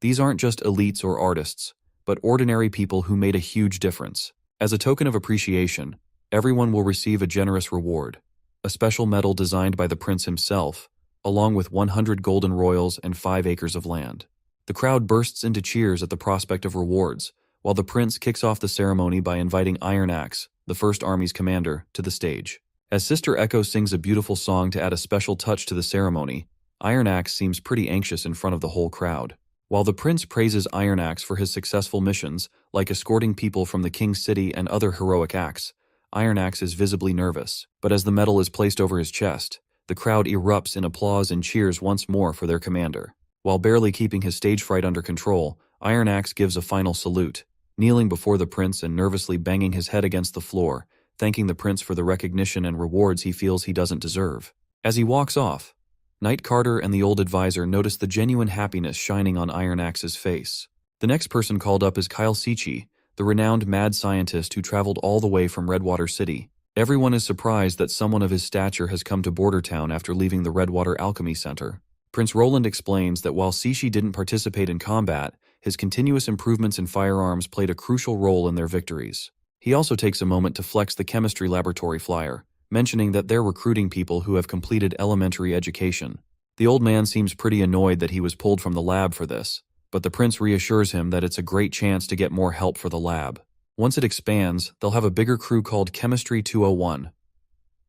These aren't just elites or artists, but ordinary people who made a huge difference. As a token of appreciation, everyone will receive a generous reward, a special medal designed by the prince himself, along with 100 golden royals and 5 acres of land. The crowd bursts into cheers at the prospect of rewards, while the prince kicks off the ceremony by inviting Iron Axe, the First Army's commander, to the stage. As Sister Echo sings a beautiful song to add a special touch to the ceremony, Iron Axe seems pretty anxious in front of the whole crowd. While the prince praises Iron Axe for his successful missions, like escorting people from the king's city and other heroic acts, Iron Axe is visibly nervous. But as the medal is placed over his chest, the crowd erupts in applause and cheers once more for their commander. While barely keeping his stage fright under control, Iron Axe gives a final salute, kneeling before the prince and nervously banging his head against the floor, thanking the prince for the recognition and rewards he feels he doesn't deserve. As he walks off, Knight Carter and the old advisor notice the genuine happiness shining on Iron Axe's face. The next person called up is Kyle Sichi, the renowned mad scientist who traveled all the way from Redwater City. Everyone is surprised that someone of his stature has come to Bordertown after leaving the Redwater Alchemy Center. Prince Roland explains that while Sichi didn't participate in combat, his continuous improvements in firearms played a crucial role in their victories. He also takes a moment to flex the chemistry laboratory flyer, mentioning that they're recruiting people who have completed elementary education. The old man seems pretty annoyed that he was pulled from the lab for this, but the prince reassures him that it's a great chance to get more help for the lab. Once it expands, they'll have a bigger crew called Chemistry 201.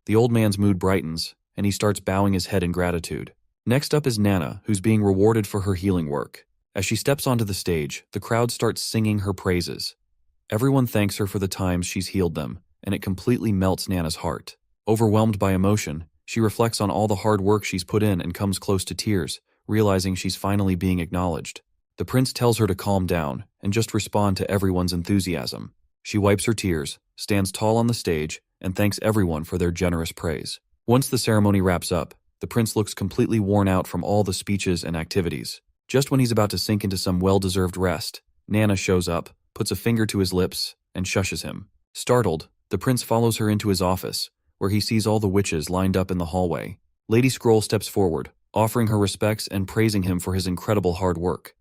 The old man's mood brightens, and he starts bowing his head in gratitude. Next up is Nana, who's being rewarded for her healing work. As she steps onto the stage, the crowd starts singing her praises. Everyone thanks her for the times she's healed them, and it completely melts Nana's heart. Overwhelmed by emotion, she reflects on all the hard work she's put in and comes close to tears, realizing she's finally being acknowledged. The prince tells her to calm down and just respond to everyone's enthusiasm. She wipes her tears, stands tall on the stage, and thanks everyone for their generous praise. Once the ceremony wraps up, the prince looks completely worn out from all the speeches and activities. Just when he's about to sink into some well-deserved rest, Nana shows up, puts a finger to his lips, and shushes him. Startled, the prince follows her into his office, where he sees all the witches lined up in the hallway. Lady Scroll steps forward, offering her respects and praising him for his incredible hard work.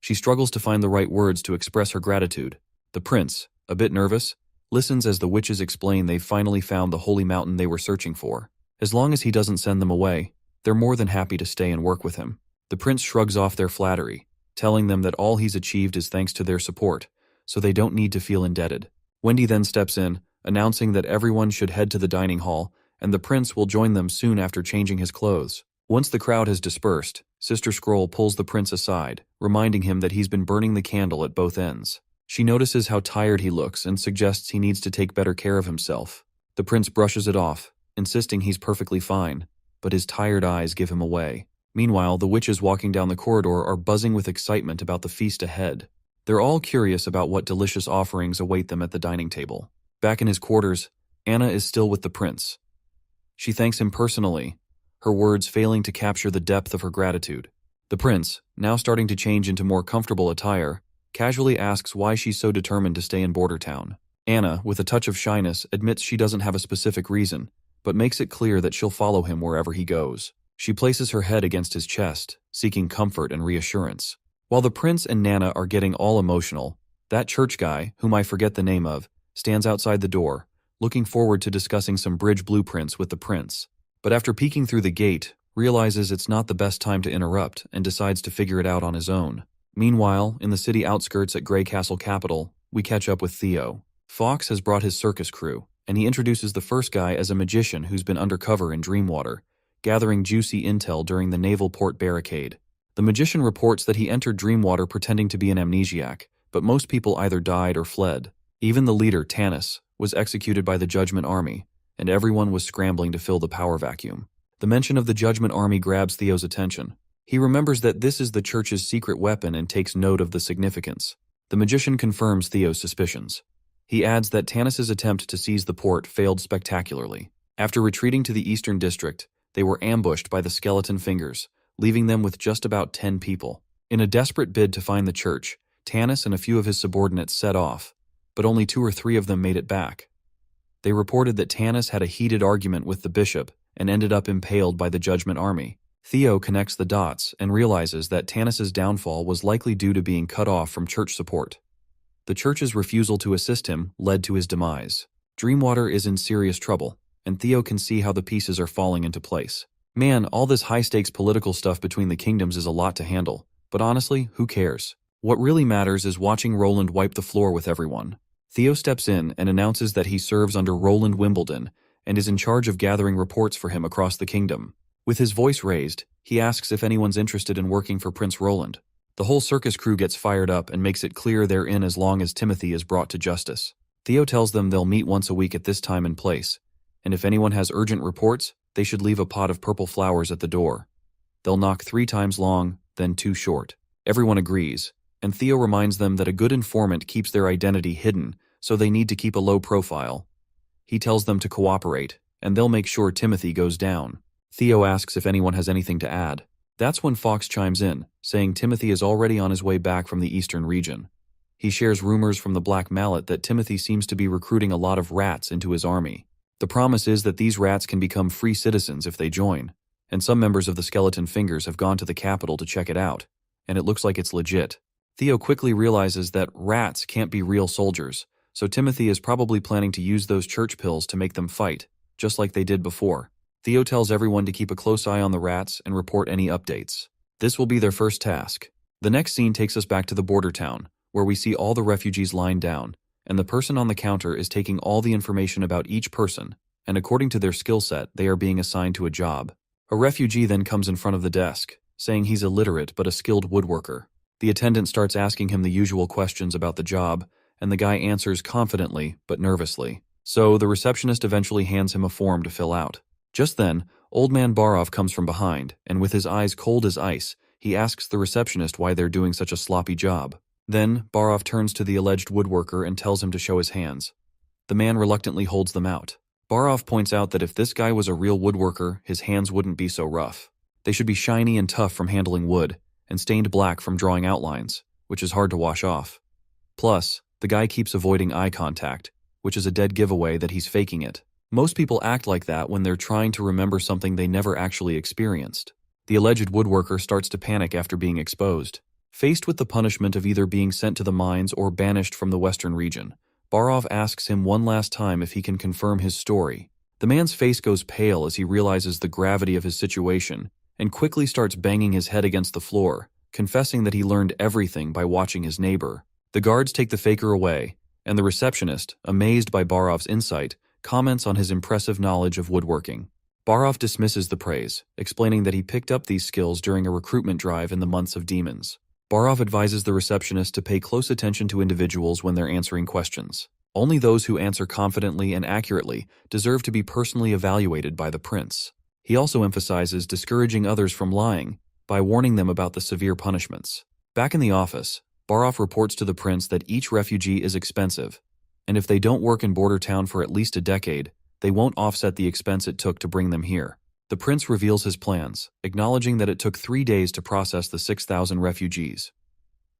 She struggles to find the right words to express her gratitude. The prince, a bit nervous, listens as the witches explain they've finally found the holy mountain they were searching for. As long as he doesn't send them away, they're more than happy to stay and work with him. The prince shrugs off their flattery, telling them that all he's achieved is thanks to their support, so they don't need to feel indebted. Wendy then steps in, announcing that everyone should head to the dining hall, and the prince will join them soon after changing his clothes. Once the crowd has dispersed, Sister Scroll pulls the prince aside, reminding him that he's been burning the candle at both ends. She notices how tired he looks and suggests he needs to take better care of himself. The prince brushes it off, insisting he's perfectly fine, but his tired eyes give him away. Meanwhile, the witches walking down the corridor are buzzing with excitement about the feast ahead. They're all curious about what delicious offerings await them at the dining table. Back in his quarters, Anna is still with the prince. She thanks him personally, her words failing to capture the depth of her gratitude. The prince, now starting to change into more comfortable attire, casually asks why she's so determined to stay in Bordertown. Anna, with a touch of shyness, admits she doesn't have a specific reason, but makes it clear that she'll follow him wherever he goes. She places her head against his chest, seeking comfort and reassurance. While the prince and Nana are getting all emotional, that church guy, whom I forget the name of, stands outside the door, looking forward to discussing some bridge blueprints with the prince. But after peeking through the gate, realizes it's not the best time to interrupt and decides to figure it out on his own. Meanwhile, in the city outskirts at Grey Castle Capital, we catch up with Theo. Fox has brought his circus crew, and he introduces the first guy as a magician who's been undercover in Dreamwater, gathering juicy intel during the naval port barricade. The magician reports that he entered Dreamwater pretending to be an amnesiac, but most people either died or fled. Even the leader, Tanis, was executed by the Judgment Army, and everyone was scrambling to fill the power vacuum. The mention of the Judgment Army grabs Theo's attention. He remembers that this is the church's secret weapon and takes note of the significance. The magician confirms Theo's suspicions. He adds that Tanis's attempt to seize the port failed spectacularly. After retreating to the Eastern District, they were ambushed by the Skeleton Fingers, leaving them with just about 10 people. In a desperate bid to find the church, Tanis and a few of his subordinates set off, but only 2 or 3 of them made it back. They reported that Tanis had a heated argument with the bishop and ended up impaled by the Judgment Army. Theo connects the dots and realizes that Tanis's downfall was likely due to being cut off from church support. The church's refusal to assist him led to his demise. Dreamwater is in serious trouble, and Theo can see how the pieces are falling into place. Man, all this high-stakes political stuff between the kingdoms is a lot to handle, but honestly, who cares? What really matters is watching Roland wipe the floor with everyone. Theo steps in and announces that he serves under Roland Wimbledon and is in charge of gathering reports for him across the kingdom. With his voice raised, he asks if anyone's interested in working for Prince Roland. The whole circus crew gets fired up and makes it clear they're in as long as Timothy is brought to justice. Theo tells them they'll meet once a week at this time and place, and if anyone has urgent reports, they should leave a pot of purple flowers at the door. They'll knock 3 times long, then 2 short. Everyone agrees, and Theo reminds them that a good informant keeps their identity hidden, so they need to keep a low profile. He tells them to cooperate, and they'll make sure Timothy goes down. Theo asks if anyone has anything to add. That's when Fox chimes in, saying Timothy is already on his way back from the eastern region. He shares rumors from the Black Mallet that Timothy seems to be recruiting a lot of rats into his army. The promise is that these rats can become free citizens if they join, and some members of the Skeleton Fingers have gone to the capital to check it out, and it looks like it's legit. Theo quickly realizes that rats can't be real soldiers, so Timothy is probably planning to use those church pills to make them fight, just like they did before. Theo tells everyone to keep a close eye on the rats and report any updates. This will be their first task. The next scene takes us back to the border town, where we see all the refugees lined down, and the person on the counter is taking all the information about each person, and according to their skill set, they are being assigned to a job. A refugee then comes in front of the desk, saying he's illiterate but a skilled woodworker. The attendant starts asking him the usual questions about the job, and the guy answers confidently but nervously. So the receptionist eventually hands him a form to fill out. Just then, Old Man Barov comes from behind, and with his eyes cold as ice, he asks the receptionist why they're doing such a sloppy job. Then, Barov turns to the alleged woodworker and tells him to show his hands. The man reluctantly holds them out. Barov points out that if this guy was a real woodworker, his hands wouldn't be so rough. They should be shiny and tough from handling wood, and stained black from drawing outlines, which is hard to wash off. Plus, the guy keeps avoiding eye contact, which is a dead giveaway that he's faking it. Most people act like that when they're trying to remember something they never actually experienced. The alleged woodworker starts to panic after being exposed. Faced with the punishment of either being sent to the mines or banished from the western region, Barov asks him one last time if he can confirm his story. The man's face goes pale as he realizes the gravity of his situation and quickly starts banging his head against the floor, confessing that he learned everything by watching his neighbor. The guards take the faker away, and the receptionist, amazed by Barov's insight, comments on his impressive knowledge of woodworking. Barov dismisses the praise, explaining that he picked up these skills during a recruitment drive in the months of demons. Barov advises the receptionist to pay close attention to individuals when they're answering questions. Only those who answer confidently and accurately deserve to be personally evaluated by the prince. He also emphasizes discouraging others from lying by warning them about the severe punishments. Back in the office, Barov reports to the prince that each refugee is expensive, and if they don't work in border town for at least a decade, they won't offset the expense it took to bring them here. The prince reveals his plans, acknowledging that it took 3 days to process the 6,000 refugees.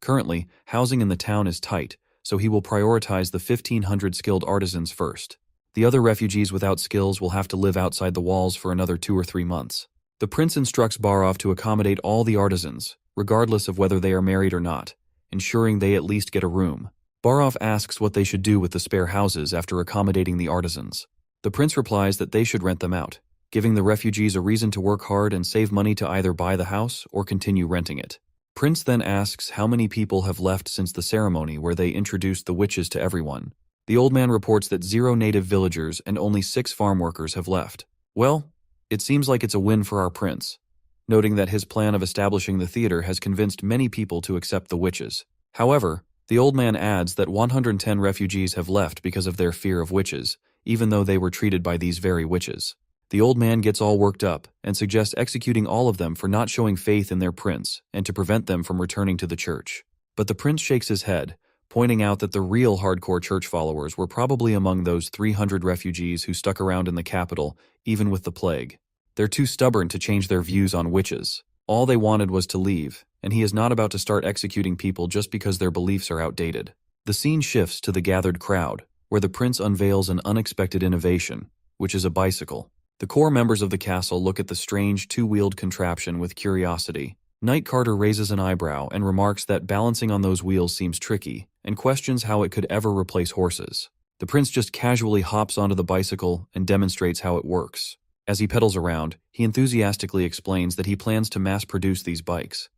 Currently, housing in the town is tight, so he will prioritize the 1,500 skilled artisans first. The other refugees without skills will have to live outside the walls for another 2 or 3 months. The prince instructs Barov to accommodate all the artisans, regardless of whether they are married or not, ensuring they at least get a room. Barov asks what they should do with the spare houses after accommodating the artisans. The prince replies that they should rent them out, giving the refugees a reason to work hard and save money to either buy the house or continue renting it. Prince then asks how many people have left since the ceremony where they introduced the witches to everyone. The old man reports that 0 native villagers and only 6 farm workers have left. Well, It seems like it's a win for our prince, noting that his plan of establishing the theater has convinced many people to accept the witches. However, the old man adds that 110 refugees have left because of their fear of witches, even though they were treated by these very witches. The old man gets all worked up and suggests executing all of them for not showing faith in their prince and to prevent them from returning to the church. But the prince shakes his head, pointing out that the real hardcore church followers were probably among those 300 refugees who stuck around in the capital, even with the plague. They're too stubborn to change their views on witches. All they wanted was to leave, and he is not about to start executing people just because their beliefs are outdated. The scene shifts to the gathered crowd, where the prince unveils an unexpected innovation, which is a bicycle. The core members of the castle look at the strange two-wheeled contraption with curiosity. Knight Carter raises an eyebrow and remarks that balancing on those wheels seems tricky, and questions how it could ever replace horses. The prince just casually hops onto the bicycle and demonstrates how it works. As he pedals around, he enthusiastically explains that he plans to mass-produce these bikes.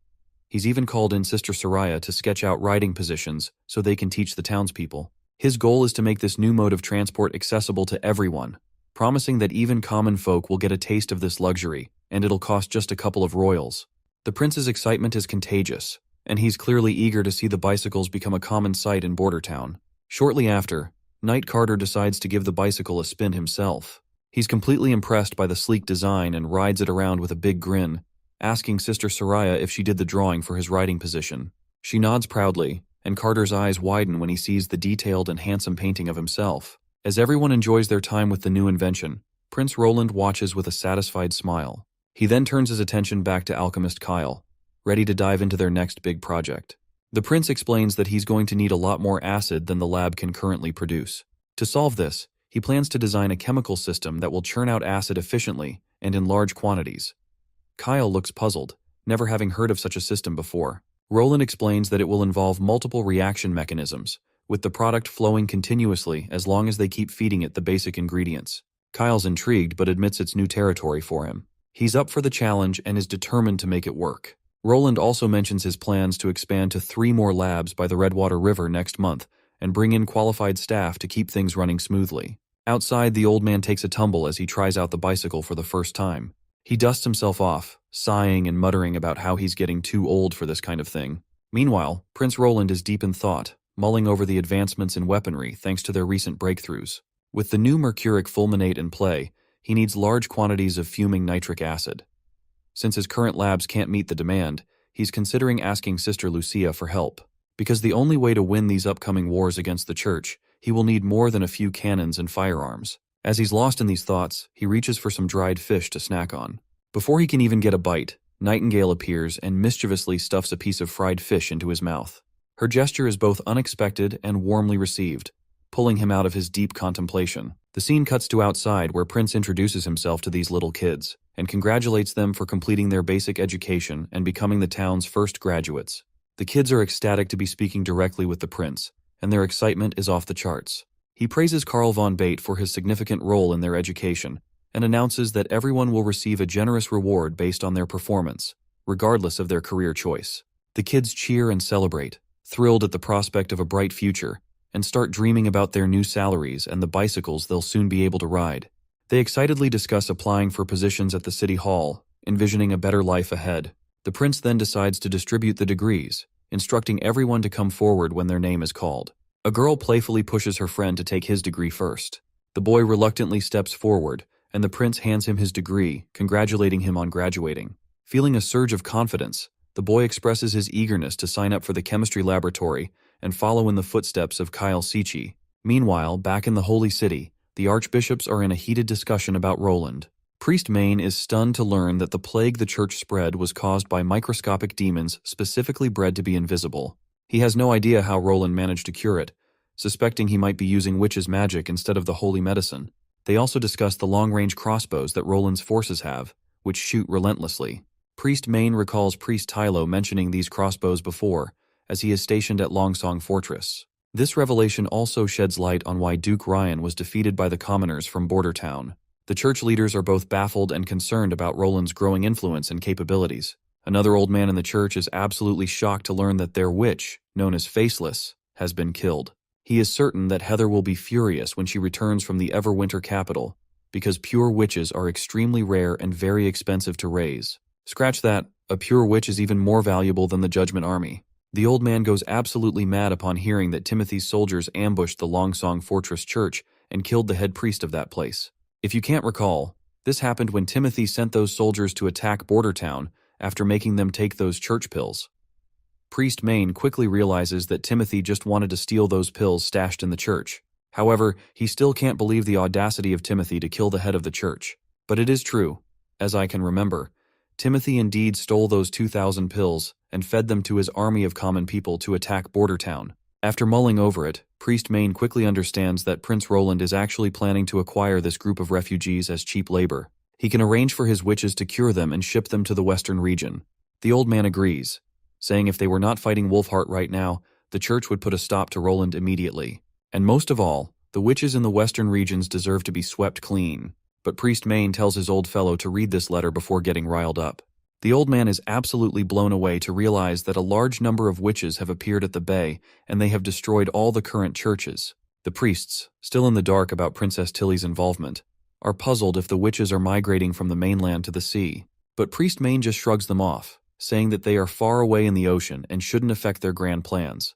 He's even called in Sister Soraya to sketch out riding positions so they can teach the townspeople. His goal is to make this new mode of transport accessible to everyone, promising that even common folk will get a taste of this luxury, and it'll cost just a couple of royals. The prince's excitement is contagious, and he's clearly eager to see the bicycles become a common sight in Border Town. Shortly after, Knight Carter decides to give the bicycle a spin himself. He's completely impressed by the sleek design and rides it around with a big grin, asking Sister Soraya if she did the drawing for his riding position. She nods proudly, and Carter's eyes widen when he sees the detailed and handsome painting of himself. As everyone enjoys their time with the new invention, Prince Roland watches with a satisfied smile. He then turns his attention back to alchemist Kyle, ready to dive into their next big project. The prince explains that he's going to need a lot more acid than the lab can currently produce. To solve this, he plans to design a chemical system that will churn out acid efficiently and in large quantities. Kyle looks puzzled, never having heard of such a system before. Roland explains that it will involve multiple reaction mechanisms, with the product flowing continuously as long as they keep feeding it the basic ingredients. Kyle's intrigued but admits it's new territory for him. He's up for the challenge and is determined to make it work. Roland also mentions his plans to expand to 3 more labs by the Redwater River next month and bring in qualified staff to keep things running smoothly. Outside, the old man takes a tumble as he tries out the bicycle for the first time. He dusts himself off, sighing and muttering about how he's getting too old for this kind of thing. Meanwhile, Prince Roland is deep in thought, mulling over the advancements in weaponry thanks to their recent breakthroughs. With the new mercuric fulminate in play, he needs large quantities of fuming nitric acid. Since his current labs can't meet the demand, he's considering asking Sister Lucia for help. Because the only way to win these upcoming wars against the church, he will need more than a few cannons and firearms. As he's lost in these thoughts, he reaches for some dried fish to snack on. Before he can even get a bite, Nightingale appears and mischievously stuffs a piece of fried fish into his mouth. Her gesture is both unexpected and warmly received, pulling him out of his deep contemplation. The scene cuts to outside where Prince introduces himself to these little kids and congratulates them for completing their basic education and becoming the town's first graduates. The kids are ecstatic to be speaking directly with the prince, and their excitement is off the charts. He praises Karl von Bate for his significant role in their education and announces that everyone will receive a generous reward based on their performance, regardless of their career choice. The kids cheer and celebrate, thrilled at the prospect of a bright future, and start dreaming about their new salaries and the bicycles they'll soon be able to ride. They excitedly discuss applying for positions at the city hall, envisioning a better life ahead. The prince then decides to distribute the degrees, instructing everyone to come forward when their name is called. A girl playfully pushes her friend to take his degree first. The boy reluctantly steps forward, and the prince hands him his degree, congratulating him on graduating. Feeling a surge of confidence, the boy expresses his eagerness to sign up for the chemistry laboratory and follow in the footsteps of Kyle Sichi. Meanwhile, back in the Holy City, the archbishops are in a heated discussion about Roland. Priest Maine is stunned to learn that the plague the church spread was caused by microscopic demons specifically bred to be invisible. He has no idea how Roland managed to cure it, suspecting he might be using witch's magic instead of the holy medicine. They also discuss the long-range crossbows that Roland's forces have, which shoot relentlessly. Priest Maine recalls Priest Tylo mentioning these crossbows before, as he is stationed at Longsong Fortress. This revelation also sheds light on why Duke Ryan was defeated by the commoners from Border Town. The church leaders are both baffled and concerned about Roland's growing influence and capabilities. Another old man in the church is absolutely shocked to learn that their witch, known as Faceless, has been killed. He is certain that Heather will be furious when she returns from the Everwinter capital, because pure witches are extremely rare and very expensive to raise. Scratch that, a pure witch is even more valuable than the Judgment Army. The old man goes absolutely mad upon hearing that Timothy's soldiers ambushed the Longsong Fortress Church and killed the head priest of that place. If you can't recall, this happened when Timothy sent those soldiers to attack Border Town after making them take those church pills. Priest Main quickly realizes that Timothy just wanted to steal those pills stashed in the church. However, he still can't believe the audacity of Timothy to kill the head of the church. But it is true, as I can remember. Timothy indeed stole those 2,000 pills and fed them to his army of common people to attack Border Town. After mulling over it, Priest Main quickly understands that Prince Roland is actually planning to acquire this group of refugees as cheap labor. He can arrange for his witches to cure them and ship them to the western region. The old man agrees, saying if they were not fighting Wolfheart right now, the church would put a stop to Roland immediately. And most of all, the witches in the western regions deserve to be swept clean. But Priest Main tells his old fellow to read this letter before getting riled up. The old man is absolutely blown away to realize that a large number of witches have appeared at the bay and they have destroyed all the current churches. The priests, still in the dark about Princess Tilly's involvement, are puzzled if the witches are migrating from the mainland to the sea. But Priest Main just shrugs them off, saying that they are far away in the ocean and shouldn't affect their grand plans.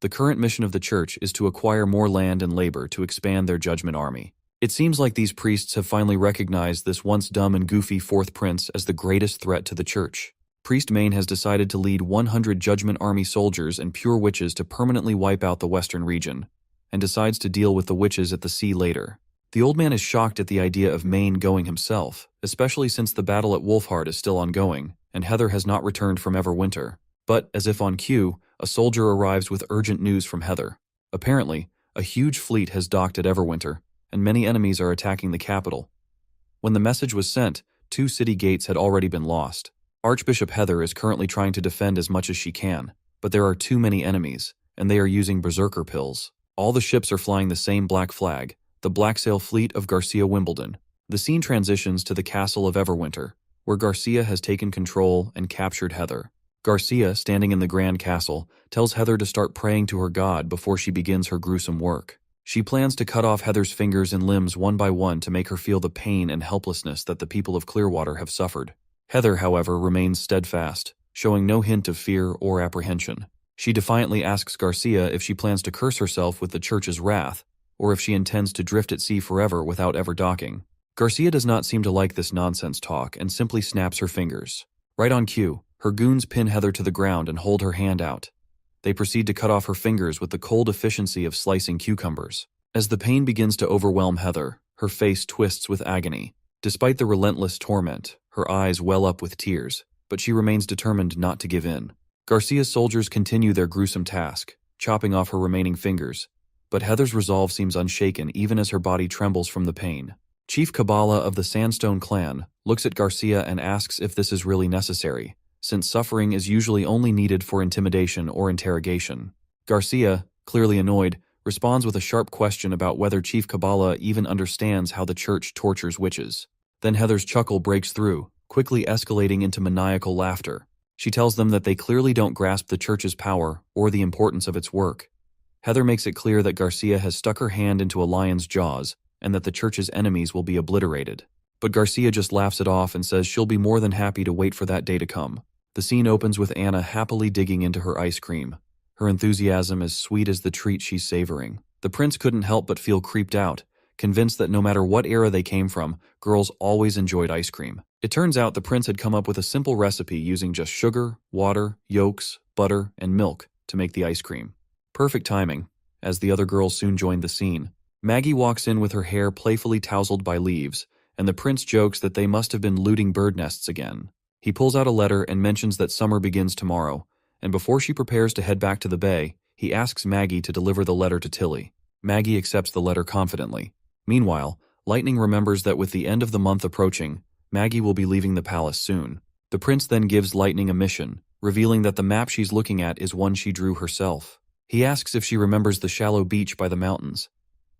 The current mission of the church is to acquire more land and labor to expand their Judgment Army. It seems like these priests have finally recognized this once dumb and goofy fourth prince as the greatest threat to the church. Priest Main has decided to lead 100 Judgment Army soldiers and pure witches to permanently wipe out the western region, and decides to deal with the witches at the sea later. The old man is shocked at the idea of Main going himself, especially since the battle at Wolfheart is still ongoing, and Heather has not returned from Everwinter. But, as if on cue, a soldier arrives with urgent news from Heather. Apparently, a huge fleet has docked at Everwinter, and many enemies are attacking the capital. When the message was sent, 2 city gates had already been lost. Archbishop Heather is currently trying to defend as much as she can, but there are too many enemies, and they are using berserker pills. All the ships are flying the same black flag, the Black Sail Fleet of Garcia Wimbledon. The scene transitions to the castle of Everwinter, where Garcia has taken control and captured Heather. Garcia, standing in the grand castle, tells Heather to start praying to her god before she begins her gruesome work. She plans to cut off Heather's fingers and limbs one by one to make her feel the pain and helplessness that the people of Clearwater have suffered. Heather, however, remains steadfast, showing no hint of fear or apprehension. She defiantly asks Garcia if she plans to curse herself with the church's wrath, or if she intends to drift at sea forever without ever docking. Garcia does not seem to like this nonsense talk and simply snaps her fingers. Right on cue, her goons pin Heather to the ground and hold her hand out. They proceed to cut off her fingers with the cold efficiency of slicing cucumbers. As the pain begins to overwhelm Heather, her face twists with agony. Despite the relentless torment, her eyes well up with tears, but she remains determined not to give in. Garcia's soldiers continue their gruesome task, chopping off her remaining fingers, but Heather's resolve seems unshaken even as her body trembles from the pain. Chief Kabbalah of the Sandstone clan looks at Garcia and asks if this is really necessary, since suffering is usually only needed for intimidation or interrogation. Garcia, clearly annoyed, responds with a sharp question about whether Chief Kabbalah even understands how the church tortures witches. Then Heather's chuckle breaks through, quickly escalating into maniacal laughter. She tells them that they clearly don't grasp the church's power or the importance of its work. Heather makes it clear that Garcia has stuck her hand into a lion's jaws and that the church's enemies will be obliterated. But Garcia just laughs it off and says she'll be more than happy to wait for that day to come. The scene opens with Anna happily digging into her ice cream, her enthusiasm as sweet as the treat she's savoring. The prince couldn't help but feel creeped out, convinced that no matter what era they came from, girls always enjoyed ice cream. It turns out the prince had come up with a simple recipe using just sugar, water, yolks, butter, and milk to make the ice cream. Perfect timing, as the other girls soon joined the scene. Maggie walks in with her hair playfully tousled by leaves, and the prince jokes that they must have been looting bird nests again. He pulls out a letter and mentions that summer begins tomorrow, and before she prepares to head back to the bay, he asks Maggie to deliver the letter to Tilly. Maggie accepts the letter confidently. Meanwhile, Lightning remembers that with the end of the month approaching, Maggie will be leaving the palace soon. The prince then gives Lightning a mission, revealing that the map she's looking at is one she drew herself. He asks if she remembers the shallow beach by the mountains.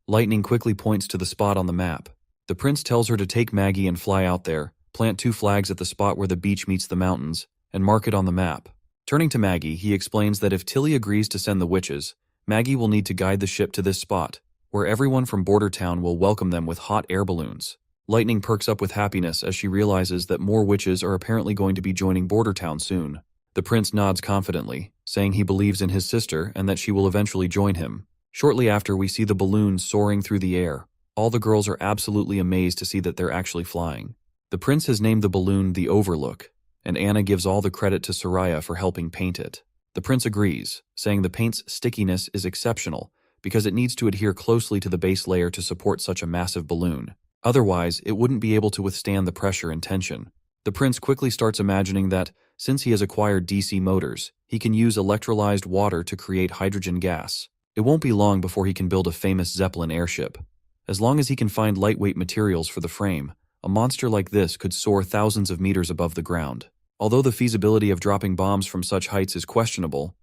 Lightning quickly points to the spot on the map. The prince tells her to take Maggie and fly out there, plant 2 flags at the spot where the beach meets the mountains, and mark it on the map. Turning to Maggie, he explains that if Tilly agrees to send the witches, Maggie will need to guide the ship to this spot, where everyone from Border Town will welcome them with hot air balloons. Lightning perks up with happiness as she realizes that more witches are apparently going to be joining Border Town soon. The prince nods confidently, saying he believes in his sister and that she will eventually join him. Shortly after, we see the balloons soaring through the air. All the girls are absolutely amazed to see that they're actually flying. The prince has named the balloon the Overlook, and Anna gives all the credit to Soraya for helping paint it. The prince agrees, saying the paint's stickiness is exceptional because it needs to adhere closely to the base layer to support such a massive balloon. Otherwise, it wouldn't be able to withstand the pressure and tension. The prince quickly starts imagining that, since he has acquired DC motors, he can use electrolyzed water to create hydrogen gas. It won't be long before he can build a famous Zeppelin airship. As long as he can find lightweight materials for the frame, a monster like this could soar thousands of meters above the ground. Although the feasibility of dropping bombs from such heights is questionable,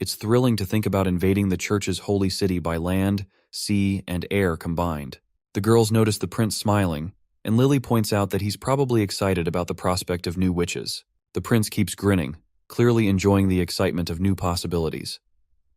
it's thrilling to think about invading the church's holy city by land, sea, and air combined. The girls notice the prince smiling, and Lily points out that he's probably excited about the prospect of new witches. The prince keeps grinning, clearly enjoying the excitement of new possibilities.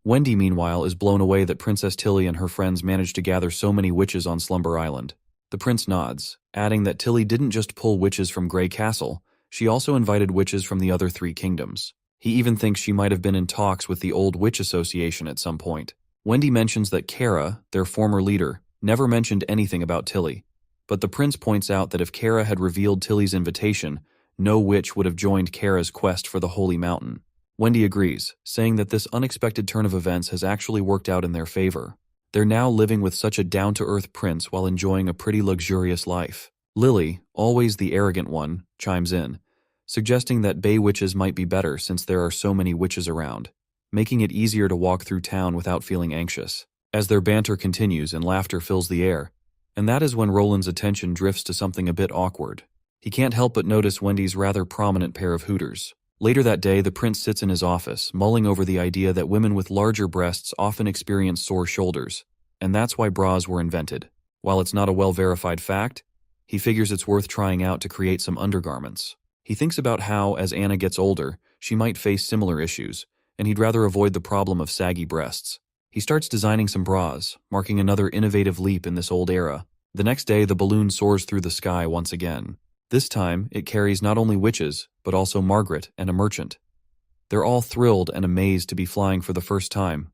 Wendy, meanwhile, is blown away that Princess Tilly and her friends managed to gather so many witches on Slumber Island. The prince nods, adding that Tilly didn't just pull witches from Grey Castle, she also invited witches from the other 3 kingdoms. He even thinks she might have been in talks with the Old Witch Association at some point. Wendy mentions that Kara, their former leader, never mentioned anything about Tilly, but the prince points out that if Kara had revealed Tilly's invitation, no witch would have joined Kara's quest for the Holy Mountain. Wendy agrees, saying that this unexpected turn of events has actually worked out in their favor. They're now living with such a down-to-earth prince while enjoying a pretty luxurious life. Lily, always the arrogant one, chimes in, suggesting that Bay witches might be better since there are so many witches around, making it easier to walk through town without feeling anxious. As their banter continues and laughter fills the air, and that is when Roland's attention drifts to something a bit awkward. He can't help but notice Wendy's rather prominent pair of hooters. Later that day, the prince sits in his office, mulling over the idea that women with larger breasts often experience sore shoulders, and that's why bras were invented. While it's not a well-verified fact, he figures it's worth trying out to create some undergarments. He thinks about how, as Anna gets older, she might face similar issues, and he'd rather avoid the problem of saggy breasts. He starts designing some bras, marking another innovative leap in this old era. The next day, the balloon soars through the sky once again. This time, it carries not only witches, but also Margaret and a merchant. They're all thrilled and amazed to be flying for the first time.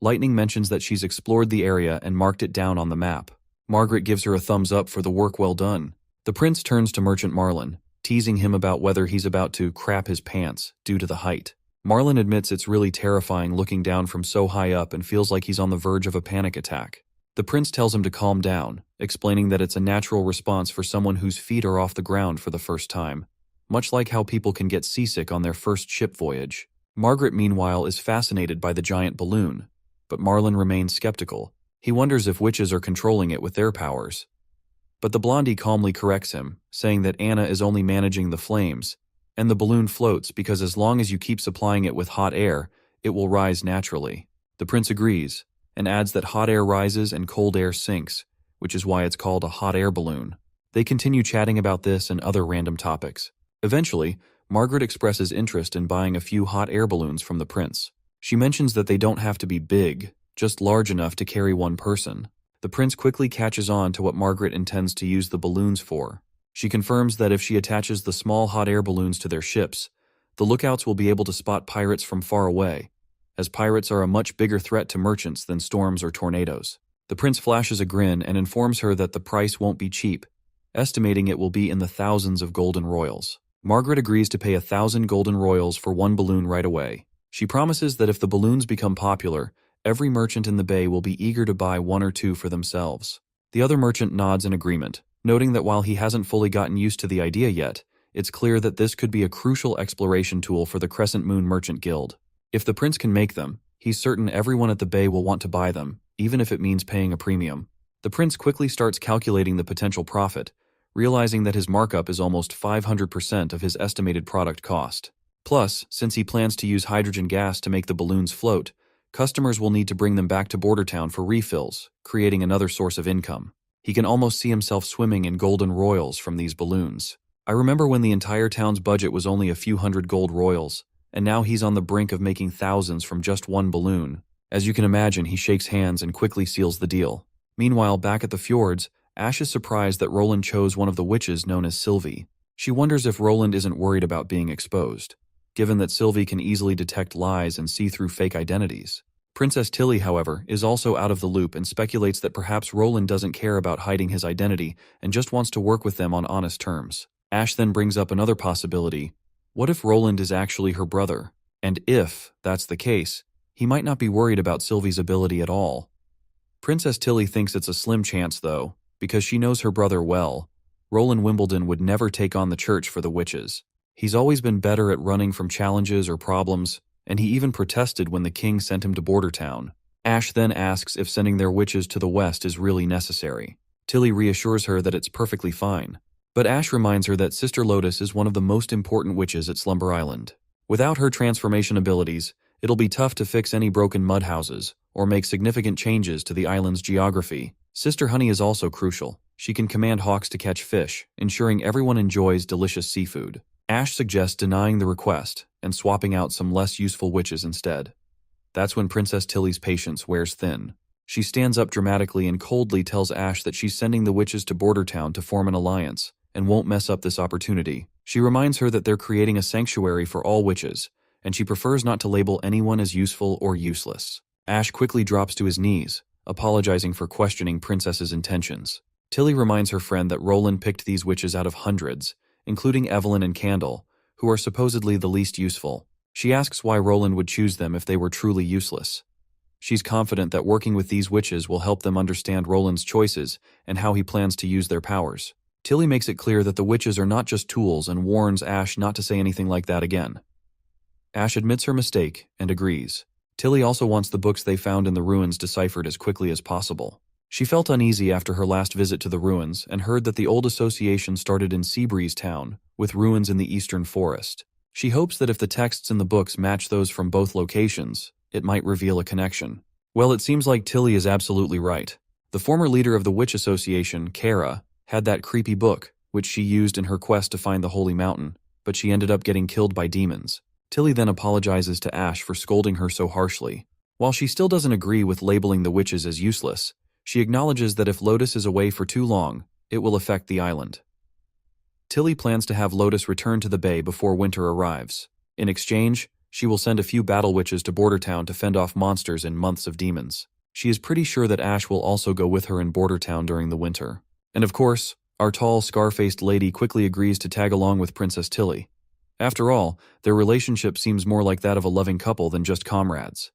Lightning mentions that she's explored the area and marked it down on the map. Margaret gives her a thumbs up for the work well done. The prince turns to Merchant Marlin, teasing him about whether he's about to crap his pants due to the height. Marlin admits it's really terrifying looking down from so high up and feels like he's on the verge of a panic attack. The prince tells him to calm down, explaining that it's a natural response for someone whose feet are off the ground for the first time, much like how people can get seasick on their first ship voyage. Margaret, meanwhile, is fascinated by the giant balloon, but Marlin remains skeptical. He wonders if witches are controlling it with their powers. But the blondie calmly corrects him, saying that Anna is only managing the flames, and the balloon floats because as long as you keep supplying it with hot air, it will rise naturally. The prince agrees, and adds that hot air rises and cold air sinks, which is why it's called a hot air balloon. They continue chatting about this and other random topics. Eventually, Margaret expresses interest in buying a few hot air balloons from the prince. She mentions that they don't have to be big, just large enough to carry one person. The prince quickly catches on to what Margaret intends to use the balloons for. She confirms that if she attaches the small hot air balloons to their ships, the lookouts will be able to spot pirates from far away, as pirates are a much bigger threat to merchants than storms or tornadoes. The prince flashes a grin and informs her that the price won't be cheap, estimating it will be in the thousands of golden royals. Margaret agrees to pay 1,000 golden royals for one balloon right away. She promises that if the balloons become popular, every merchant in the bay will be eager to buy 1 or 2 for themselves. The other merchant nods in agreement, noting that while he hasn't fully gotten used to the idea yet, it's clear that this could be a crucial exploration tool for the Crescent Moon Merchant Guild. If the prince can make them, he's certain everyone at the bay will want to buy them, even if it means paying a premium. The prince quickly starts calculating the potential profit, realizing that his markup is almost 500% of his estimated product cost. Plus, since he plans to use hydrogen gas to make the balloons float, customers will need to bring them back to Bordertown for refills, creating another source of income. He can almost see himself swimming in golden royals from these balloons. I remember when the entire town's budget was only a few hundred gold royals, and now he's on the brink of making thousands from just one balloon. As you can imagine, he shakes hands and quickly seals the deal. Meanwhile, back at the fjords, Ash is surprised that Roland chose one of the witches known as Sylvie. She wonders if Roland isn't worried about being exposed, given that Sylvie can easily detect lies and see through fake identities. Princess Tilly, however, is also out of the loop and speculates that perhaps Roland doesn't care about hiding his identity and just wants to work with them on honest terms. Ash then brings up another possibility. What if Roland is actually her brother? And if that's the case, he might not be worried about Sylvie's ability at all. Princess Tilly thinks it's a slim chance, though, because she knows her brother well. Roland Wimbledon would never take on the church for the witches. He's always been better at running from challenges or problems, and he even protested when the king sent him to Border Town. Ash then asks if sending their witches to the west is really necessary. Tilly reassures her that it's perfectly fine. But Ash reminds her that Sister Lotus is one of the most important witches at Slumber Island. Without her transformation abilities, it'll be tough to fix any broken mud houses or make significant changes to the island's geography. Sister Honey is also crucial. She can command hawks to catch fish, ensuring everyone enjoys delicious seafood. Ash suggests denying the request and swapping out some less useful witches instead. That's when Princess Tilly's patience wears thin. She stands up dramatically and coldly tells Ash that she's sending the witches to Border Town to form an alliance and won't mess up this opportunity. She reminds her that they're creating a sanctuary for all witches, and she prefers not to label anyone as useful or useless. Ash quickly drops to his knees, apologizing for questioning Princess's intentions. Tilly reminds her friend that Roland picked these witches out of hundreds, including Evelyn and Candle, who are supposedly the least useful. She asks why Roland would choose them if they were truly useless. She's confident that working with these witches will help them understand Roland's choices and how he plans to use their powers. Tilly makes it clear that the witches are not just tools and warns Ash not to say anything like that again. Ash admits her mistake and agrees. Tilly also wants the books they found in the ruins deciphered as quickly as possible. She felt uneasy after her last visit to the ruins and heard that the old association started in Seabreeze Town, with ruins in the eastern forest. She hopes that if the texts in the books match those from both locations, it might reveal a connection. Well, it seems like Tilly is absolutely right. The former leader of the Witch Association, Kara, had that creepy book, which she used in her quest to find the Holy Mountain, but she ended up getting killed by demons. Tilly then apologizes to Ash for scolding her so harshly. While she still doesn't agree with labeling the witches as useless, she acknowledges that if Lotus is away for too long, it will affect the island. Tilly plans to have Lotus return to the bay before winter arrives. In exchange, she will send a few battle witches to Border Town to fend off monsters and months of demons. She is pretty sure that Ash will also go with her in Border Town during the winter. And of course, our tall, scar-faced lady quickly agrees to tag along with Princess Tilly. After all, their relationship seems more like that of a loving couple than just comrades.